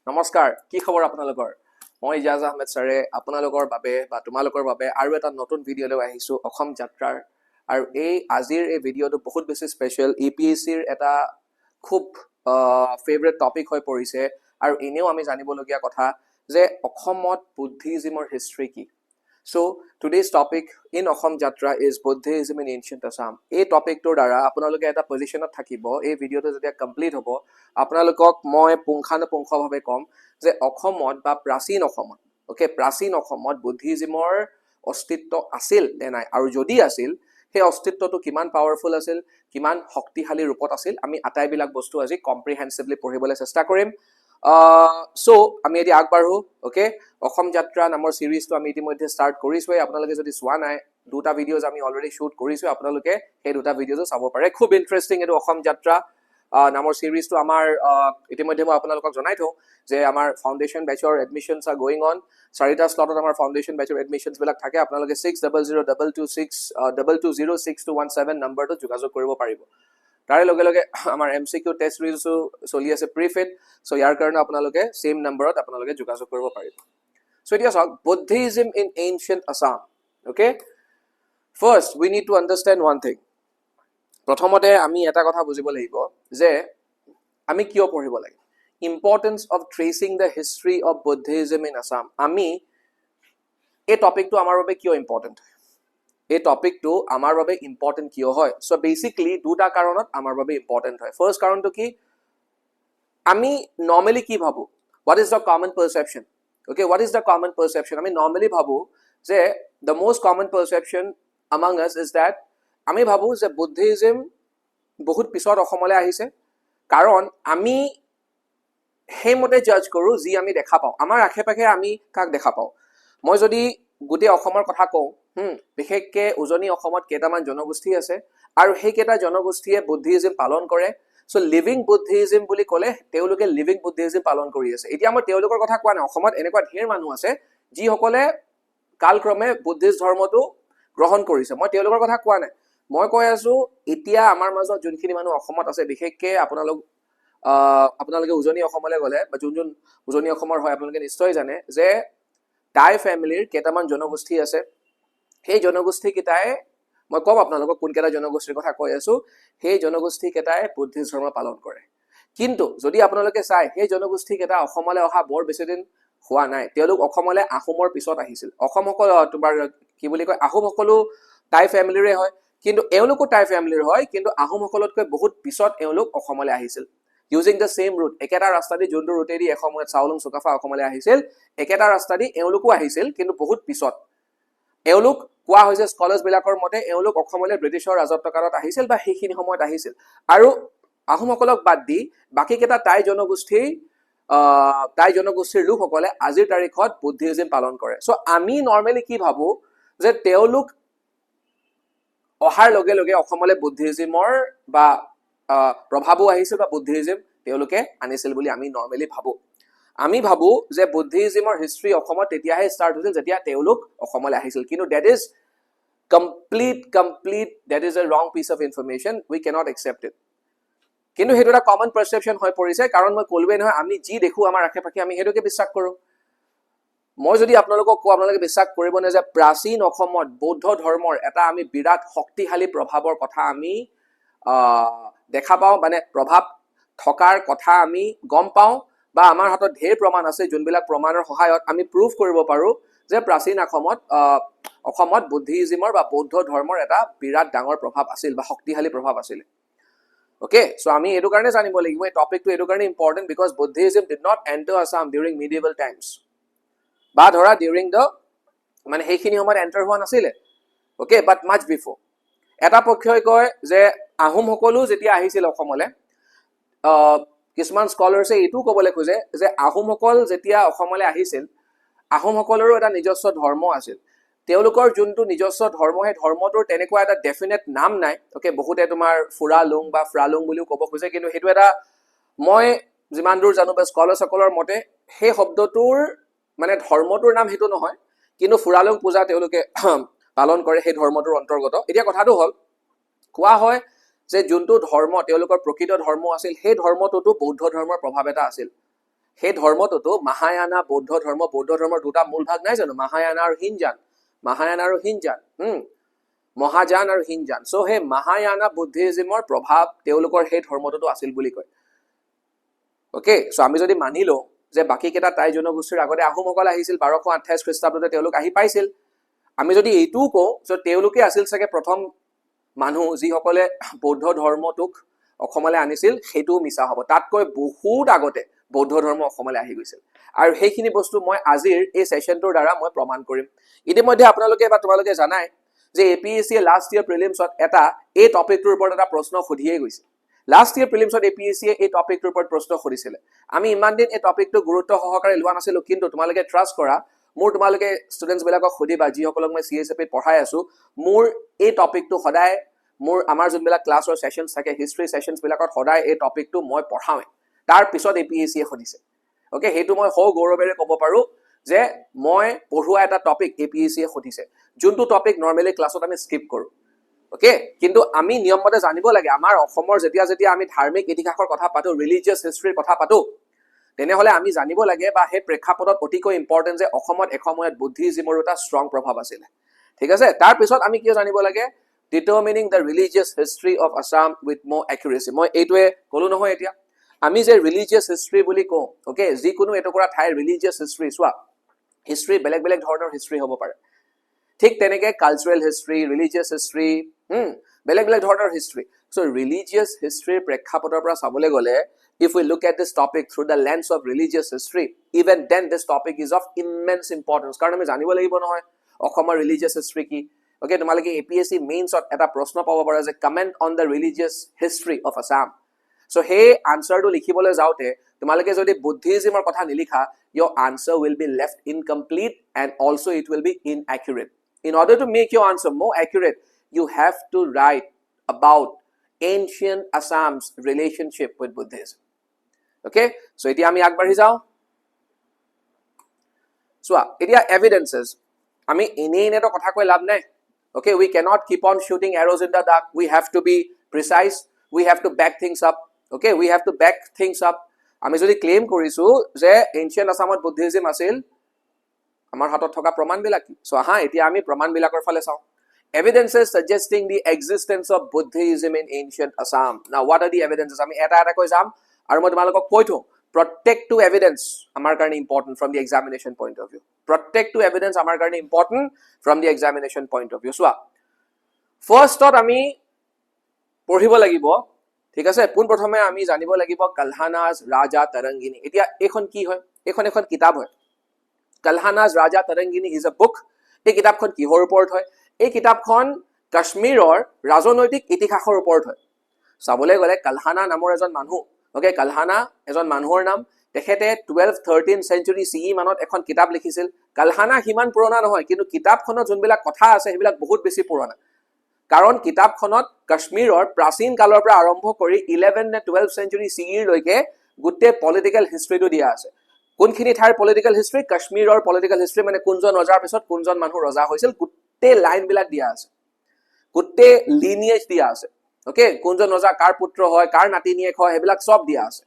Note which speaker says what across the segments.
Speaker 1: নমস্কাৰ কি খবৰ আপোনালোকৰ মই ইজাজ আহমেদ ছাৰে আপোনালোকৰ বাবে বা তোমালোকৰ বাবে আৰু এটা নতুন ভিডিঅ' লৈ আহিছো অসম যাত্ৰাৰ আৰু আজিৰ এই ভিডিঅ'টো বহুত বেছি স্পেশাল ইপিএসসিৰ এটা খুব ফেভৰেট টপিক হৈ পৰিছে আৰু এনেও আমি জানিবলগীয়া কথা যে অসমত বুদ্ধিজমৰ হিষ্ট্ৰী কি So today's topic in Assam Jatra is Buddhism in Ancient Assam. এই টপিকটোৰ দ্বাৰা আপোনালোকে এটা পজিশনত থাকিব এই ভিডিঅ'টো যেতিয়া কমপ্লিট হ'ব আপোনালোকক মই পুংখানুপুংখভাৱে ক'ম যে অসমত বা প্ৰাচীন অসমত ওকে প্ৰাচীন অসমত বুদ্ধিজমৰ অস্তিত্ব আছিল নে নাই আৰু যদি আছিল সেই অস্তিত্বটো কিমান পাৱাৰফুল আছিল কিমান শক্তিশালী ৰূপত আছিল আমি আটাইবিলাক বস্তু আজি কম্প্ৰিহেনসিভলি পঢ়িবলৈ চেষ্টা কৰিম So আমি এতিয়া আগবাঢ়ো ওকে অসম যাত্ৰা নামৰ সিৰিজটো আমি ইতিমধ্যে স্টাৰ্ট কৰিছোৱে আপোনালোকে যদি চোৱা নাই দুটা ভিডিঅ'জ আমি অলৰেডি শুট কৰিছো আপোনালোকে সেই দুটা ভিডিঅ'জো চাব পাৰে খুব ইন্টাৰেষ্টিং এটো অসম যাত্ৰা নামৰ সিৰিজটো আমাৰ ইতিমধ্যে মই আপোনালোকক জনাই থওঁ যে আমাৰ ফাউণ্ডেশ্যন বেচৰ এডমিশনছ আৰ গোইং অন চাৰিটা স্লটত আমাৰ ফাউণ্ডেশ্যন বেচৰ এডমিশনছ বিলাক থাকে আপোনালোকে 600226220617 নম্বৰটো যোগাযোগ কৰিব পাৰিব তাৰে লগে লগে আমাৰ এমসিকিউ টেষ্ট ৰিজো চলি আছে প্ৰিফিট সো ইয়াৰ কাৰণে আপোনালোকে সেম নম্বৰত আপোনালোকে যোগাযোগ কৰিব পাৰিব সো এতিয়া চাওক Buddhism in ancient Assam okay first we need to understand one thing প্ৰথমতে আমি এটা কথা বুজিব লাগিব যে আমি কিয় পঢ়িব লাগে importance of tracing the history of Buddhism in Assam আমি এই টপিকটো আমাৰ বাবে কিয় ইম্পৰ্টেন্ট এই টপিকটো আমাৰ বাবে ইম্পৰ্টেন্ট কিয় হয় সো বেসিক্যালি দুটা কাৰণত আমাৰ বাবে ইম্পৰ্টেন্ট হয় ফাৰ্স্ট কাৰণটো কি আমি নৰ্মালি কি ভাবো what is the common perception okay what is the common perception আমি নৰ্মালি ভাবো যে the most common perception among us is that আমি ভাবো যে বুদ্ধিজম বহুত পিছত অসমলৈ আহিছে কাৰণ আমি হেমতে জাজ কৰো যি আমি দেখা পাও আমাৰ আখেপাখে আমি কাক দেখা পাও মই যদি গুটে অসমৰ কথা কওঁ বিশেষকৈ উজনি অসমত কেইটামান জনগোষ্ঠী আছে আৰু সেই কেইটা জনগোষ্ঠীয়ে বুদ্ধিজম পালন কৰে সো লিভিং বুদ্ধিজম বুলি ক'লে তেওঁলোকে লিভিং বুদ্ধিজম পালন কৰি আছে এতিয়া মই তেওঁলোকৰ কথা কোৱা নাই অসমত এনেকুৱা ঢেৰ মানুহ আছে যিসকলে কালক্ৰমে বুদ্ধিষ্ট ধৰ্মটো গ্ৰহণ কৰিছে মই তেওঁলোকৰ কথা কোৱা নাই মই কৈ আছো এতিয়া আমাৰ মাজত যোনখিনি মানুহ অসমত আছে বিশেষকৈ আপোনালোকে উজনি অসমলৈ গ'লে বা যোন উজনি অসমৰ হয় আপোনালোকে নিশ্চয় জানে যে টাই ফ্যামিলিৰ কেইটামান জনগোষ্ঠী আছে সেই জনগোষ্ঠী কেইটাই মই কম আপোনালোকক কোন কেইটা জনগোষ্ঠীৰ কথা কৈ আছো সেই জনগোষ্ঠী কেইটাই বুদ্ধিষ্ট ধৰ্ম পালন কৰে কিন্তু যদি আপোনালোকে চাই সেই জনগোষ্ঠী কেইটা অসমলৈ অহা বৰ বেছি দিন হোৱা নাই তেওঁলোক অসমলৈ আহোমৰ পিছত আহিছিল অসমসকল তোমাৰ কি বুলি কয় আহোমসকলো টাই ফ্যামিলিৰে হয় কিন্তু এওঁলোকো টাই ফ্যামিলিৰ হয় কিন্তু আহোমসকলতকৈ বহুত পিছত এওঁলোক অসমলৈ আহিছিল using the same route একেটা ৰাস্তা দি যোনটো ৰুটে দি এসময়ত চাউলুং চুকাফা অসমলৈ আহিছিল একেটা ৰাস্তা দি এওঁলোকো আহিছিল কিন্তু বহুত পিছত এওঁলোক কোৱা হৈছে স্কলাৰ্ছ বিলাকৰ মতে এওঁলোক অসমলৈ ব্ৰিটিছৰ ৰাজত্বকালত আহিছিল বা সেইখিনি সময়ত আহিছিল আৰু আহোমসকলক বাদ দি বাকি কেইটা টাই জনগোষ্ঠীৰ লোকসকলে আজিৰ তাৰিখত বুদ্ধিজম পালন কৰে সো আমি নৰ্মালি কি ভাবো যে তেওঁলোক অহাৰ লগে লগে অসমলৈ বুদ্ধিজমৰ বা প্ৰভাৱো আহিছিল বা বুদ্ধিজম তেওঁলোকে আনিছিল বুলি আমি নৰ্মালি ভাবো আমি ভাবো যে বুদ্ধিজমৰ হিষ্ট্ৰী অসমত তেতিয়াহে ষ্টাৰ্ট হৈছিল যেতিয়া তেওঁলোক অসমলৈ আহিছিল কিন্তু that is complete that is a wrong piece of information we cannot accept it কিন্তু সেইটো এটা কমন পাৰসেপশন হৈ পৰিছে কাৰণ মই কলবে নহয় আমি যি দেখো আমাৰ আখেপাখে আমি হেতুকে বিশ্বাস কৰো মই যদি আপোনালোকক কওঁ আপোনালোকে বিশ্বাস কৰিব নে যে প্ৰাচীন অসমত বৌদ্ধ ধৰ্মৰ এটা আমি বিৰাট শক্তিশালী প্ৰভাৱৰ কথা আমি দেখা পাওঁ মানে প্ৰভাৱ থকাৰ কথা আমি গম পাওঁ বা আমাৰ হাতত ঢেৰ প্ৰমাণ আছে যোনবিলাক প্ৰমাণৰ সহায়ত আমি প্ৰুভ কৰিব পাৰো যে প্ৰাচীন অসমত বুদ্ধিজমৰ বা বৌদ্ধ ধৰ্মৰ এটা বিৰাট ডাঙৰ প্ৰভাৱ আছিল বা শক্তিশালী প্ৰভাৱ আছিল ওকে সো আমি এটো কাৰণে জানিব লাগিব এই টপিকটো এটো কাৰণে important because Buddhism did not enter Assam during medieval times বা ধৰা ডিউৰিং দ্য মানে সেইখিনি সময়ত এন্টাৰ হোৱা নাছিলে ওকে বাট মাচ বিফোৰ এটা পক্ষই কয় যে আহোমসকলো যেতিয়া আহিছিল অসমলৈ কিছুমান স্কলাৰ্ছে এইটো ক'বলৈ খোজে যে আহোমসকল যেতিয়া অসমলৈ আহিছিল আহোমসকলৰো এটা নিজস্ব ধৰ্ম আছিল তেওঁলোকৰ যোনটো নিজস্ব ধৰ্ম সেই ধৰ্মটোৰ তেনেকুৱা এটা ডেফিনেট নাম নাই ওকে বহুতে তোমাৰ ফুৰালুং বা ফ্ৰালুং বুলিও ক'ব খোজে কিন্তু সেইটো এটা মই যিমান দূৰ জানো বা স্কলাৰসকলৰ মতে সেই শব্দটোৰ মানে ধৰ্মটোৰ নাম হেতু নহয় কিন্তু ফুৰালুং পূজা তেওঁলোকে পালন কৰে সেই ধৰ্মটোৰ অন্তৰ্গত এতিয়া কথাটো হ'ল কোৱা হয় যে যোনটো ধৰ্ম তেওঁলোকৰ প্ৰকৃত ধৰ্ম আছিল সেই ধৰ্মটোতো বৌদ্ধ ধৰ্মৰ প্ৰভাৱ এটা আছিল সেই ধৰ্মটোতো মহায়ানা বৌদ্ধ ধৰ্মৰ দুটা মূল ভাগ নাই জানো, মহায়ানা আৰু হিনজান, মহাযান আৰু হিনজান। চ' সেই মহায়ানা বুদ্ধিজিমৰ প্ৰভাৱ তেওঁলোকৰ সেই ধৰ্মটোতো আছিল বুলি কয়। অ'কে, চ' আমি যদি মানি লওঁ যে বাকী কেইটা টাই জনগোষ্ঠীৰ আগতে আহোমসকল আহিছিল 1228 খ্ৰীষ্টাব্দতে তেওঁলোক আহি পাইছিল, আমি যদি এইটোও কওঁ যে তেওঁলোকে আছিল চাগে প্ৰথম মানুহ যিসকলে বৌদ্ধ ধৰ্মটোক অসমলৈ আনিছিল, সেইটোও মিছা হ'ব। তাতকৈ বহুত আগতে বৌদ্ধ ধৰ্ম অসমলৈ আহি গৈছিল, আৰু সেইখিনি বস্তু মই আজিৰ এই ছেশ্যনটোৰ দ্বাৰা মই প্ৰমাণ কৰিম। ইতিমধ্যে আপোনালোকে বা তোমালোকে জানাই যে APSCয়ে লাষ্ট ইয়েৰ প্ৰিলিমছত এই টপিকটোৰ ওপৰত এটা প্ৰশ্ন সুধিয়ে গৈছে। লাষ্ট ইয়েৰ প্ৰিলিমছত APSCয়ে এই টপিকটোৰ ওপৰত প্ৰশ্ন সুধিছিলে। আমি ইমান দিন এই টপিকটো গুৰুত্ব সহকাৰে লোৱা নাছিলো, কিন্তু তোমালোকে ট্ৰাষ্ট কৰা, তোমালোকে ষ্টুডেণ্টছ বিলাকক সুধিবা যিসকলক মই CSFত পঢ়াই আছো, মোৰ এই টপিকটো সদায় আমাৰ যোনবিলাক ক্লাছৰ ছেশ্যনছ থাকে, হিষ্ট্ৰী ছেশ্যনছ বিলাকত সদায় এই টপিকটো মই পঢ়াওঁৱে। তাৰ পিছত APSCয়ে সুধিছে। অ'কে, সেইটো মই সৌ গৌৰৱেৰে ক'ব পাৰো যে মই পঢ়োৱা এটা টপিক APSCয়ে সুধিছে, যোনটো টপিক নৰ্মেলি ক্লাছত আমি স্কিপ কৰোঁ। অ'কে, কিন্তু আমি নিয়মমতে জানিব লাগে, আমাৰ অসমৰ যেতিয়া আমি ধাৰ্মিক ইতিহাসৰ কথা পাতো, ৰিলিজিয়াছ হিষ্ট্ৰীৰ কথা পাতো, তেনেহ'লে আমি জানিব লাগে বা সেই প্ৰেক্ষাপটত অতিকৈ ইম্পৰ্টেণ্ট যে অসমত এসময়ত বুদ্ধিজিমৰো এটা ষ্ট্ৰং প্ৰভাৱ আছিলে। ঠিক আছে, তাৰপিছত আমি কিয় জানিব লাগে, determining the religious history of Assam with more accuracy. মই এইটোৱে ক'লো নহয় এতিয়া, আমি যে ৰিলিজিয়াছ হিষ্ট্ৰী বুলি কওঁ, অ'কে, যিকোনো এটুকুৰা ঠাইৰ ৰিলিজিয়াছ হিষ্ট্ৰী, চোৱা হিষ্ট্ৰী বেলেগ বেলেগ ধৰণৰ হিষ্ট্ৰী হ'ব পাৰে। ঠিক তেনেকৈ কালচাৰেল হিষ্ট্ৰী, ৰিলিজিয়াছ হিষ্ট্ৰী, বেলেগ বেলেগ ধৰণৰ হিষ্ট্ৰী। চ' ৰিলিজিয়াছ হিষ্ট্ৰীৰ প্ৰেক্ষাপটৰ পৰা চাবলৈ গ'লে, if we look at this topic through the lens of religious history, even then this topic is of immense importance, কাৰণ আমি জানিব লাগিব নহয় অসমৰ ৰিলিজিয়াছ হিষ্ট্ৰী কি। অ'কে, তোমালোকে APSC মেইনছত এটা প্ৰশ্ন পাব পাৰা যে comment on the religious history of Assam. So' সেই আনচাৰটো লিখিবলৈ যাওঁতে তোমালোকে যদি বুদ্ধিজিমৰ কথা নিলিখা, your answer will be left incomplete and also it will be inaccurate. In order to make your answer more accurate, you have to write about ancient Assam's relationship with Buddhism. Okay, so এতিয়া আমি আগবাঢ়ি যাওঁ। চোৱা, এতিয়া এভিডেন্সেছ, আমি এনেই তো কথা কৈ লাভ নাই। Okay, we cannot keep on shooting arrows in the dark. We have to be precise. We have to back things up. Okay, we have to back things up. আমি যদি ক্লেইম কৰিছো যে এনচিয়েণ্ট আছামত বুদ্ধিজিম আছিল, আমাৰ হাতত থকা প্ৰমাণবিলাক কি? চ' এতিয়া আমি প্ৰমাণবিলাকৰ ফালে চাওঁ। Evidences suggesting the existence of Buddhism in ancient Assam. Now, what are the evidences? আমি এটা কৈ যাম, আৰু মই তোমালোকক কৈ থওঁ, প্ৰত্যেকটো এভিডেন্স আমাৰ কাৰণে important from the examination point of view. প্ৰত্যেকটো এভিডেন্স আমাৰ কাৰণে important from the examination point of view. চোৱা, ফাৰ্ষ্টত আমি পঢ়িব লাগিব, ঠিক আছে, পোনপ্ৰথমে আমি জানিব লাগিব কালহানাজ ৰাজা তৰংগিনী। এতিয়া এইখন কি হয়? এইখন এখন কিতাপ হয়। কালহানাজ ৰাজা তৰংগিনী ইজ এ বুক। এই কিতাপখন কিহৰ ওপৰত হয়? এই কিতাপখন কাশ্মীৰৰ ৰাজনৈতিক ইতিহাসৰ ওপৰত হয়। চাবলৈ গ'লে কালহানা নামৰ এজন মানুহ, অ'কে, কালহানা এজন মানুহৰ নাম, তেখেতে 12-13 চেঞ্চুৰী CE মানত এখন কিতাপ লিখিছিল। কালহানা সিমান পুৰণা নহয়, কিন্তু কিতাপখনত যোনবিলাক কথা আছে সেইবিলাক বহুত বেছি পুৰণা, কাৰণ কিতাপখনত কাশ্মীৰৰ প্ৰাচীন কালৰ পৰা আৰম্ভ কৰি 11 নে 12 চেঞ্চুৰী CE লৈকে গোটেই পলিটিকেল হিষ্ট্ৰীটো দিয়া আছে। কোনখিনি ঠাইৰ পলিটিকেল হিষ্ট্ৰী? কাশ্মীৰৰ পলিটিকেল হিষ্ট্ৰী, মানে কোনজন ৰজাৰ পিছত কোনজন মানুহ ৰজা হৈছিল, গোটেই লাইনবিলাক দিয়া আছে, গোটেই লিনিয়েজ দিয়া আছে। অ'কে, কোনজন ৰজা কাৰ পুত্ৰ হয়, কাৰ নাতিনীয়েক হয়, সেইবিলাক চব দিয়া আছে।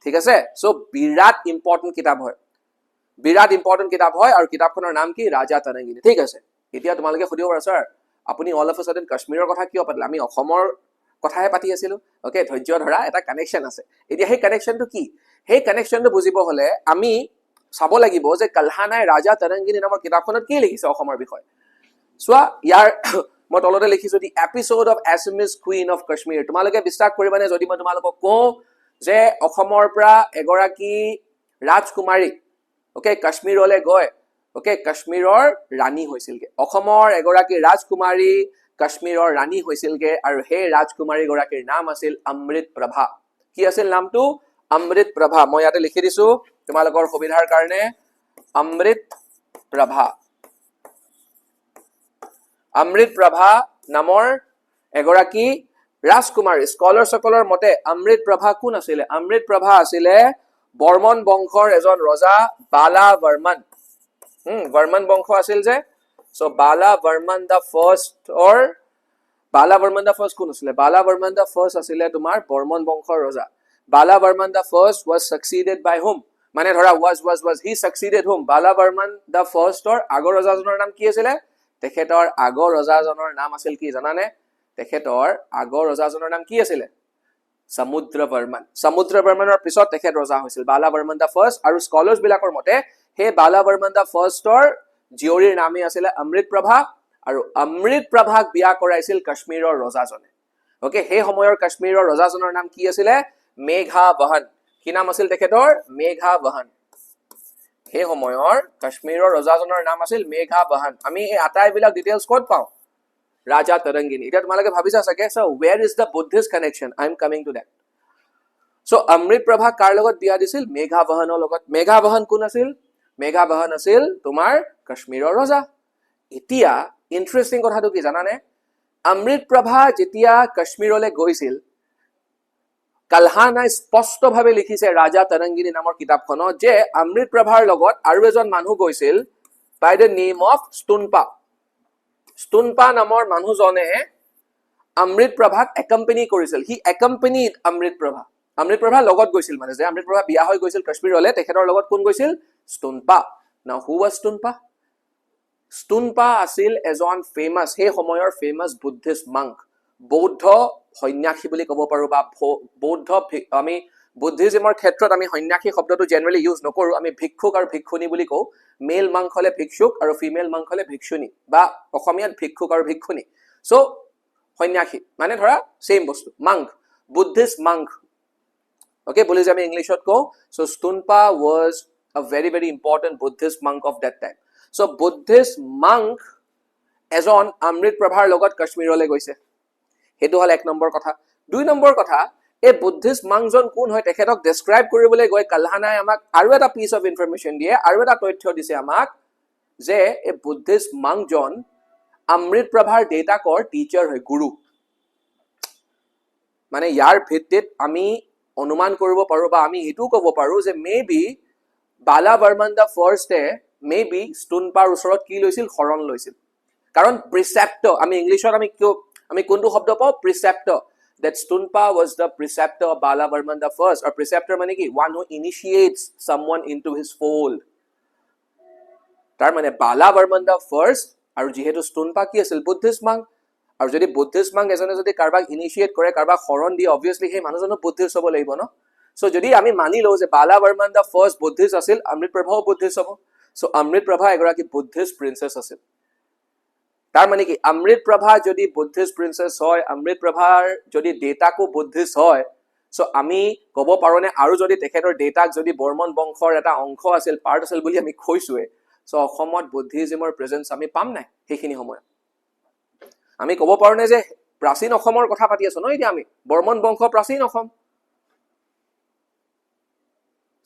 Speaker 1: ঠিক আছে, চ' বিৰাট ইম্পৰ্টেণ্ট কিতাপ হয়, বিৰাট ইম্পৰ্টেণ্ট কিতাপ হয়, আৰু কিতাপখনৰ নাম কি? ৰাজা তৰংগিনী। ঠিক আছে, এতিয়া তোমালোকে সুধিব পাৰা, ছাৰ আপুনি অল অফ এ ছাডেন কাশ্মীৰৰ কথা কিয় পাতিলে? আমি অসমৰ কথাহে পাতি আছিলো। অ'কে, ধৈৰ্য ধৰা, এটা কানেকশ্যন আছে। এতিয়া সেই কানেকশ্যনটো কি? সেই কানেকশ্যনটো বুজিব হ'লে আমি চাব লাগিব যে কালহানাই ৰাজা তৰংগিনী নামৰ কিতাপখনত কি লিখিছে অসমৰ বিষয়ে। চোৱা, ইয়াৰ মই তলতে লিখিছো, the episode of Assamese queen of Kashmir. তোমালোকে বিশ্বাস কৰিবানে যদি মই তোমালোকক কওঁ যে অসমৰ পৰা এগৰাকী ৰাজকুমাৰী, অ'কে, কাশ্মীৰলৈ গৈ, অ'কে, কাশ্মীৰৰ ৰাণী হৈছিলগে। অসমৰ এগৰাকী ৰাজকুমাৰী কাশ্মীৰৰ ৰাণী হৈছিলগে, আৰু সেই ৰাজকুমাৰীগৰাকীৰ নাম আছিল অমৃত প্ৰভা। কি আছিল নামটো? অমৃত প্ৰভা। মই ইয়াতে লিখি দিছো তোমালোকৰ সুবিধাৰ কাৰণে, অমৃত প্ৰভা। অমৃত প্ৰভা নামৰ এগৰাকী ৰাজকুমাৰী। স্কলাৰসকলৰ মতে অমৃত প্ৰভা কোন আছিলে? অমৃত প্ৰভা আছিলে বৰ্মন বংশৰ এজন ৰজা, বালা বৰ্মন। বৰ্মন বংশ আছিল যে, চ' বালা বৰ্মন দা ফাৰ্ষ্ট, বালা বৰ্মন দা ফাৰ্ষ্ট কোন আছিলে? বালা বৰ্মন দা ফাৰ্ষ্ট আছিলে তোমাৰ বৰ্মন বংশৰ ৰজা। বালা বৰ্মন দা first was succeeded by whom? মানে ধৰা was he succeeded whom Bala Varman the first or আগৰ ৰজাজনৰ নাম কি আছিলে তেখেতৰ আগৰ ৰজাজনৰ নাম আছিল কি জানানে তেখেতৰ আগৰ ৰজাজনৰ নাম কি আছিলে সমুদ্ৰ বৰ্মনৰ পিছত তেখেত ৰজা হৈছিল বালা বৰ্মন the first আৰু স্কলাৰ্ছ বিলাকৰ মতে হে বালা বৰ্মন the first or জীয়ৰীৰ নামে আছিলে অমৃতপ্ৰভা আৰু অমৃতপ্ৰভাক বিয়া কৰাইছিল কাশ্মীৰৰ ৰজাজনে ওকে হে সময়ৰ কাশ্মীৰৰ ৰজাজনৰ নাম কি আছিলে মেঘাবহন কি নাম আছিল তেখেতৰ মেঘাবহন হে সময়ৰ কাশ্মীৰৰ ৰজাজনৰ নাম আছিল মেঘাবহন আমি এই আটাইবিলাক ডিটেইলছ ক'ত পাওঁ ৰাজা তৰংগিনী এটা তোমালোকে ভাবিছা চাগে so where is the buddhist connection I am coming to that so Amritaprabha কাৰ লগত বিয়া দিছিল মেঘাবহনৰ লগত মেঘাবহন কোন আছিল মেঘাবহন আছিল তোমাৰ কাশ্মীৰৰ ৰজা এতিয়া ইন্টাৰেষ্টিং কথাটো কি জানানে অমৃতপ্ৰভা যেতিয়া কাশ্মীৰলৈ গৈছিল কালহানাই স্পষ্টভাৱে লিখিছে ৰাজা তৰংগিনী নামৰ কিতাপখনত যে অমৃতপ্ৰভাৰ লগত আৰু এজন মানুহ গৈছিল বাই দ্য নেম অফ ষ্টুনপা নামৰ মানুহজনে অমৃতপ্ৰভাক একাম্পেনি কৰিছিল হি একাম্পেনিড অমৃতপ্ৰভা লগত গৈছিল মানে যে অমৃতপ্ৰভা বিয়া হৈ গৈছিল কাশ্মীৰলৈ তেখেতৰ লগত কোন গৈছিল ষ্টুনপা নাও হু ৱাজ ষ্টুনপা আছিল এজন ফেমাস হে সময়ৰ ফেমাস বুদ্ধিষ্ট মংক বৌদ্ধ সন্ন্যাসী বুলি ক'ব পাৰো বা বৌদ্ধ আমি বুদ্ধিজমৰ ক্ষেত্ৰত আমি সন্ন্যাসী শব্দটো জেনাৰেলি ইউজ নকৰো আমি ভিক্ষুক আৰু ভিক্ষুণী বুলি কওঁ মেল মংক হলে ভিক্ষুক আৰু ফিমেল মংক হলে ভিক্ষুণী বা অসমীয়াত ভিক্ষুক আৰু ভিক্ষুণী সো সন্ন্যাসী মানে ধৰা সেম বস্তু মংক বুদ্ধিষ্ট মংক ওকে বলি যে আমি ইংলিশত কওঁ সো ষ্টুনপা was a very important Buddhist monk of that time so Buddhist monk এজন অমৃতপ্ৰভাৰ লগত কাশ্মীৰলৈ গৈছে হেতু হল এক নম্বৰ কথা দুই নম্বৰ কথা এই বুদ্ধিষ্ট মংকজন কোন হয় তেখেতক ডেসক্ৰাইব কৰিবলৈ গৈ কালহানাই আমাক আৰু এটা পিস অফ ইনফৰমেশন দিয়ে আৰু এটা তথ্য দিছে আমাক যে এই বুদ্ধিষ্ট মংকজন অমৃতপ্ৰভাৰ দেউতাকৰ টিচাৰ হয় গুৰু মানে ইয়াৰ ভিত্তিত আমি অনুমান কৰিব পাৰো বা আমি এটো ক'ব পাৰো যে maybe Bala Varman the first maybe ষ্টুনপাৰ ওচৰত কি লৈছিল শৰণ লৈছিল কাৰণ প্ৰিসেপ্টৰ আমি ইংলিশত আমি কোনটো শব্দ পাওঁ প্ৰিসেপ্টৰ that Stunpa was the preceptor of Bala Varman the first or preceptor মানে কি one who initiates someone into his fold তাৰ মানে Bala Varman the first আৰু যেহেতু Stunpa কি আছিল বুদ্ধিষ্ট মংক আৰু যদি বুদ্ধিষ্ট মংক এজনে যদি কাৰবাক ইনিশিয়েট কৰে কাৰবাক শৰণ দিয়ে obviously সেই মানুহজনৰ বুদ্ধিষ্ট হ'ব লাগিব ন সো যদি আমি মানি লও যে বালা বৰ্মন the first বুদ্ধিষ্ট আছিল অমৃতপ্ৰভাও বুদ্ধিষ্ট হ'ব সো অমৃতপ্ৰভা এগৰাকী বুদ্ধিষ্ট প্ৰিন্সেছ আছিল তাৰ মানে কি অমৃতপ্ৰভা যদি বুদ্ধিষ্ট প্ৰিন্সেছ হয় অমৃতপ্ৰভাৰ যদি ডেটাকো বুদ্ধিষ্ট হয় সো আমি ক'ব পাৰোনে আৰু যদি তেখেতৰ ডেটাক যদি বৰ্মন বংশৰ এটা অংশ আছিল পাৰ্ট আছিল বুলি আমি কৈছোৱে সো অসমত বুদ্ধিজমৰ প্ৰেজেন্স আমি পাম নাই সেইখিনি সময়ত আমি ক'ব পাৰোনে যে প্ৰাচীন অসমৰ কথা পাতি আছো ন এতিয়া আমি বৰ্মন বংশ প্ৰাচীন অসম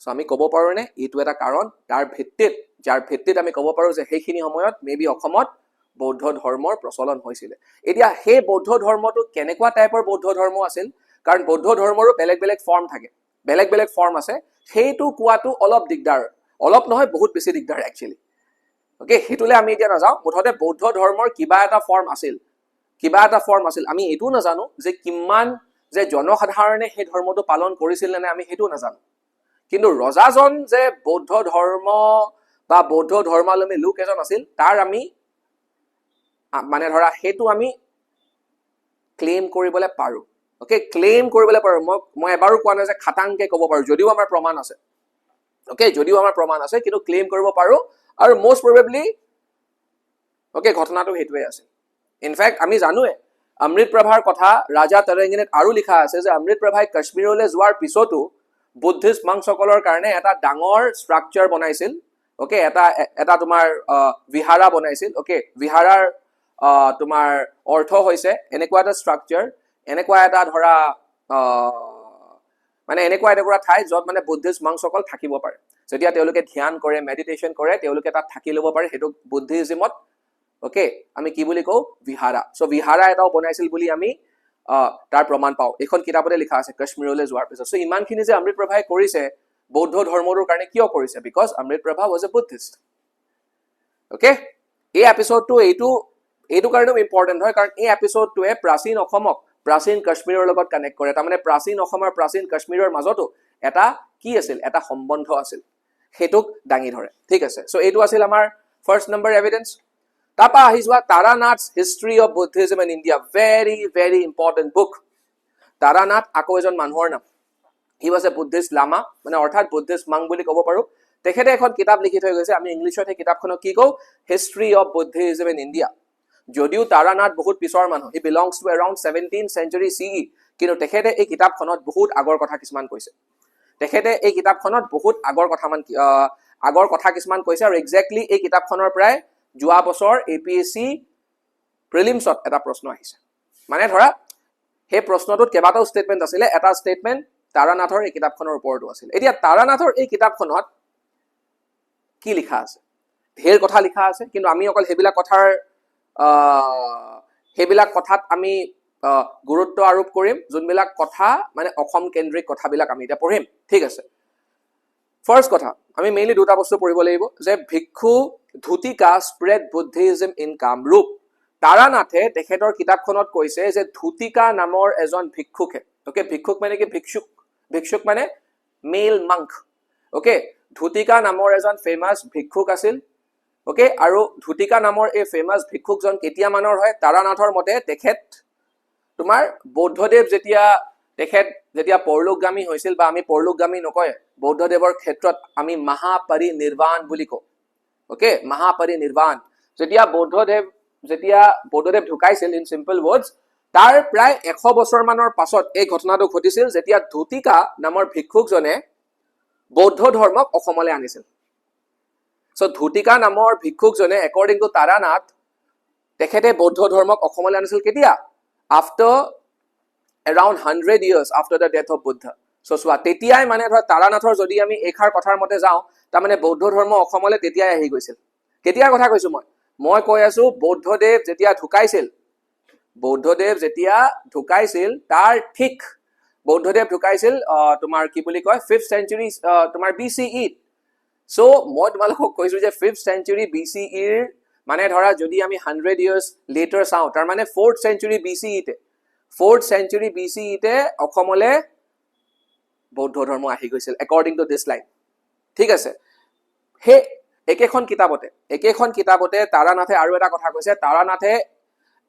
Speaker 1: সো আমি ক'ব পাৰোনে এইটো এটা কাৰণ যাৰ ভিত্তিত আমি ক'ব পাৰো যে সেইখিনি সময়ত মেবি অসমত বৌদ্ধ ধৰ্মৰ প্ৰচলন হৈছিল এতিয়া সেই বৌদ্ধ ধৰ্মটো কেনেকুৱা টাইপৰ বৌদ্ধ ধৰ্ম আছিল কাৰণ বৌদ্ধ ধৰ্মৰো বেলেগ ফৰ্ম থাকে বেলেগ ফৰ্ম আছে সেইটো কোৱাটো অলপ দিগদাৰ অলপ নহয় বহুত বেছি দিগদাৰ একচুয়ালি ওকে হেতুলে আমি এতিয়া নাযাও মুঠতে বৌদ্ধ ধৰ্মৰ কিবা এটা ফৰ্ম আছিল আমি এটো নাজানো যে কিমান যে জনসাধাৰণে সেই ধৰ্মটো পালন কৰিছিল নে আমি হেতু নাজানো কিন্তু ৰজাজন যে বৌদ্ধ ধৰ্ম বা বৌদ্ধ ধৰ্মালম্বী লোক এজন আছিল তাৰ আমি মানে ধৰা হেতু আমি ক্লেম কৰিবলৈ পাৰো ওকে ক্লেম কৰিবলৈ পাৰো মই এবাৰো কোৱা নাই যে খাটাংকে ক'ব পাৰো যদিও আমাৰ প্ৰমাণ আছে ওকে যদিও আমাৰ প্ৰমাণ আছে কিন্তু ক্লেম কৰিব পাৰো আৰু মোস্ট প্ৰবেবলি ওকে ঘটনাটো হেতুৱে আছে ইনফ্যাক্ট আমি জানোৱে অমৃতপ্ৰভাৰ কথা ৰাজা তৰংগিনীত আৰু লিখা আছে যে অমৃতপ্ৰভাই কাশ্মীৰলৈ যোৱাৰ পিছতো বুদ্ধিষ্ট মংকসকলৰ কাৰণে এটা ডাঙৰ ষ্ট্ৰাকচাৰ বনাইছিল ওকে এটা তোমাৰ বিহাৰা বনাইছিল ওকে বিহাৰাৰ তোমাৰ অৰ্থ হৈছে এনেকুৱা এটা ষ্ট্ৰাকচাৰ এনেকুৱা এটা ধৰা মানে এনেকুৱা এটা ঠাই যত মানে বুদ্ধিষ্ট মংকসকল থাকিব পাৰে যেতিয়া তেওঁলোকে ধ্যান কৰে মেডিটেশন কৰে তেওঁলোকে তাত থাকি ল'ব পাৰে হেতু বুদ্ধিজমত ওকে আমি কি বুলি কওঁ বিহাৰা সো বিহাৰা এটাও বনাইছিল বুলি আমি তাৰ প্ৰমাণ পাওঁ এখন কিতাপতে লিখা আছে কাশ্মীৰলৈ যোৱাৰ পিছত সো ইমানখিনি যে অমৃতপ্ৰভাই কৰিছে বৌদ্ধ ধৰ্মৰ কাৰণে কিয় কৰিছে because Amritprabha was a Buddhist okay এই এপিসোডটো এইটো কাৰণেও ইম্পৰ্টেন্ট হয় কাৰণ এই এপিসোডটোৱে প্ৰাচীন অসমক প্ৰাচীন কাশ্মীৰৰ লগত কানেক্ট কৰে তাৰ মানে প্ৰাচীন অসমৰ প্ৰাচীন কাশ্মীৰৰ মাজতো এটা কি আছিল এটা সম্বন্ধ আছিল সেইটোক দাঙি ধৰে ঠিক আছে সো এইটো আছিল আমাৰ ফাৰ্স্ট নম্বৰ এভিডেন্স তাৰপা আহি যোৱা Taranath history of Buddhism in India very very important book Taranath আকৌ এজন মানুহৰ নাম he was a Buddhist Lama মানে অৰ্থাৎ বুদ্ধিষ্ট মাং বুলি ক'ব পাৰো তেখেতে এখন কিতাপ লিখি থৈ গৈছে আমি ইংলিছত সেই কিতাপখনক কি কওঁ history of Buddhism in India যদিও তাৰানাথ বহুত পিছৰ মানুহ he belongs to around 17th century CE কিন্তু তেখেতে এই কিতাপখনত বহুত আগৰ কথা কিছুমান কৈছে তেখেতে এই কিতাপখনত বহুত আগৰ কথা কিছুমান কৈছে আৰু এক্স্যাক্টলি এই কিতাপখনৰ প্ৰায় যোৱা বছৰ APSC প্ৰিলিমছত এটা প্ৰশ্ন আহিছে মানে ধৰা সেই প্ৰশ্নটোত কেইবাটাও ষ্টেটমেন্ট আছিলে এটা ষ্টেটমেন্ট তাৰানাথৰ এই কিতাপখনৰ ওপৰতো আছিল এতিয়া তাৰানাথৰ এই কিতাপখনত কি লিখা আছে ঢেৰ কথা লিখা আছে কিন্তু আমি অকল সেইবিলাক কথাত আমি গুৰুত্ব আৰোপ কৰিম যোনবিলাক কথা মানে অসম কেন্দ্ৰিক কথাবিলাক আমি এতিয়া পঢ়িম ঠিক আছে ফাৰ্স্ট কথা আমি মেইনলি দুটা বস্তু পঢ়িব লাগিব যে ভিক্ষু ধুতিকা স্প্ৰেড বুদ্ধিজম ইন কামৰূপ তাৰানাথে তেখেতৰ কিতাপখনত কৈছে যে ধুতিকা নামৰ এজন ভিক্ষুকে ওকে ভিক্ষুক মানে কি ভিক্ষুক মানে মেল মাংক ওকে ধুতিকা নামৰ এজন ফেমাস ভিক্ষুক আছিল ওকে আৰু ধুতিকা নামৰ এই ফেমাস ভিক্ষুকজন কেতিয়া মানৰ হয় তাৰানাথৰ মতে তেখেত তোমাৰ বৌদ্ধদেৱ যেতিয়া পৰলোকগামী হৈছিল বা আমি পৰলোকগামী নকয় বৌদ্ধদেৱৰ ক্ষেত্ৰত আমি মহাপৰিনিৰ্বাণ বুলি কওঁ ওকে মহাপৰিনিৰ্বাণ যেতিয়া বৌদ্ধদেৱ ঢুকাইছিল ইন সিম্পল ৱৰ্ডছ তাৰ প্ৰায় 100 বছৰ মানৰ পাছত এই ঘটনাটো ঘটিছিল যেতিয়া ধুতিকা নামৰ ভিক্ষুকজনে বৌদ্ধ ধৰ্মক অসমলৈ আনিছিল সো ধুতিকা নামৰ ভিক্ষুকজনে একৰ্ডিং টু তাৰানাথ তেখেতে বৌদ্ধ ধৰ্মক অসমলৈ আনিছিল কেতিয়া after around 100 years after the death of Buddha so চোৱা তেতিয়াই মানে ধৰা তাৰানাথৰ যদি আমি এখাৰ কথাৰ মতে যাওঁ তাৰ মানে বৌদ্ধ ধৰ্ম অসমলৈ তেতিয়াই আহি গৈছিল কেতিয়াৰ কথা কৈছো মই কৈ আছো বৌদ্ধদেৱ যেতিয়া ঢুকাইছিল তাৰ ঠিক বৌদ্ধদেৱ ঢুকাইছিল তোমাৰ কি বুলি কয় 5th century তোমাৰ BCE so মই তোমালোকক কৈছো যে 5th century BCE মানে ধৰা যদি আমি 100 years later চাওঁ তাৰ মানে 4th century BCE তে অসমলৈ বৌদ্ধ ধৰ্ম আহি গৈছিল according to this line ঠিক আছে হে একেখন কিতাপতে তাৰানাথে আৰু এটা কথা কৈছে তাৰানাথে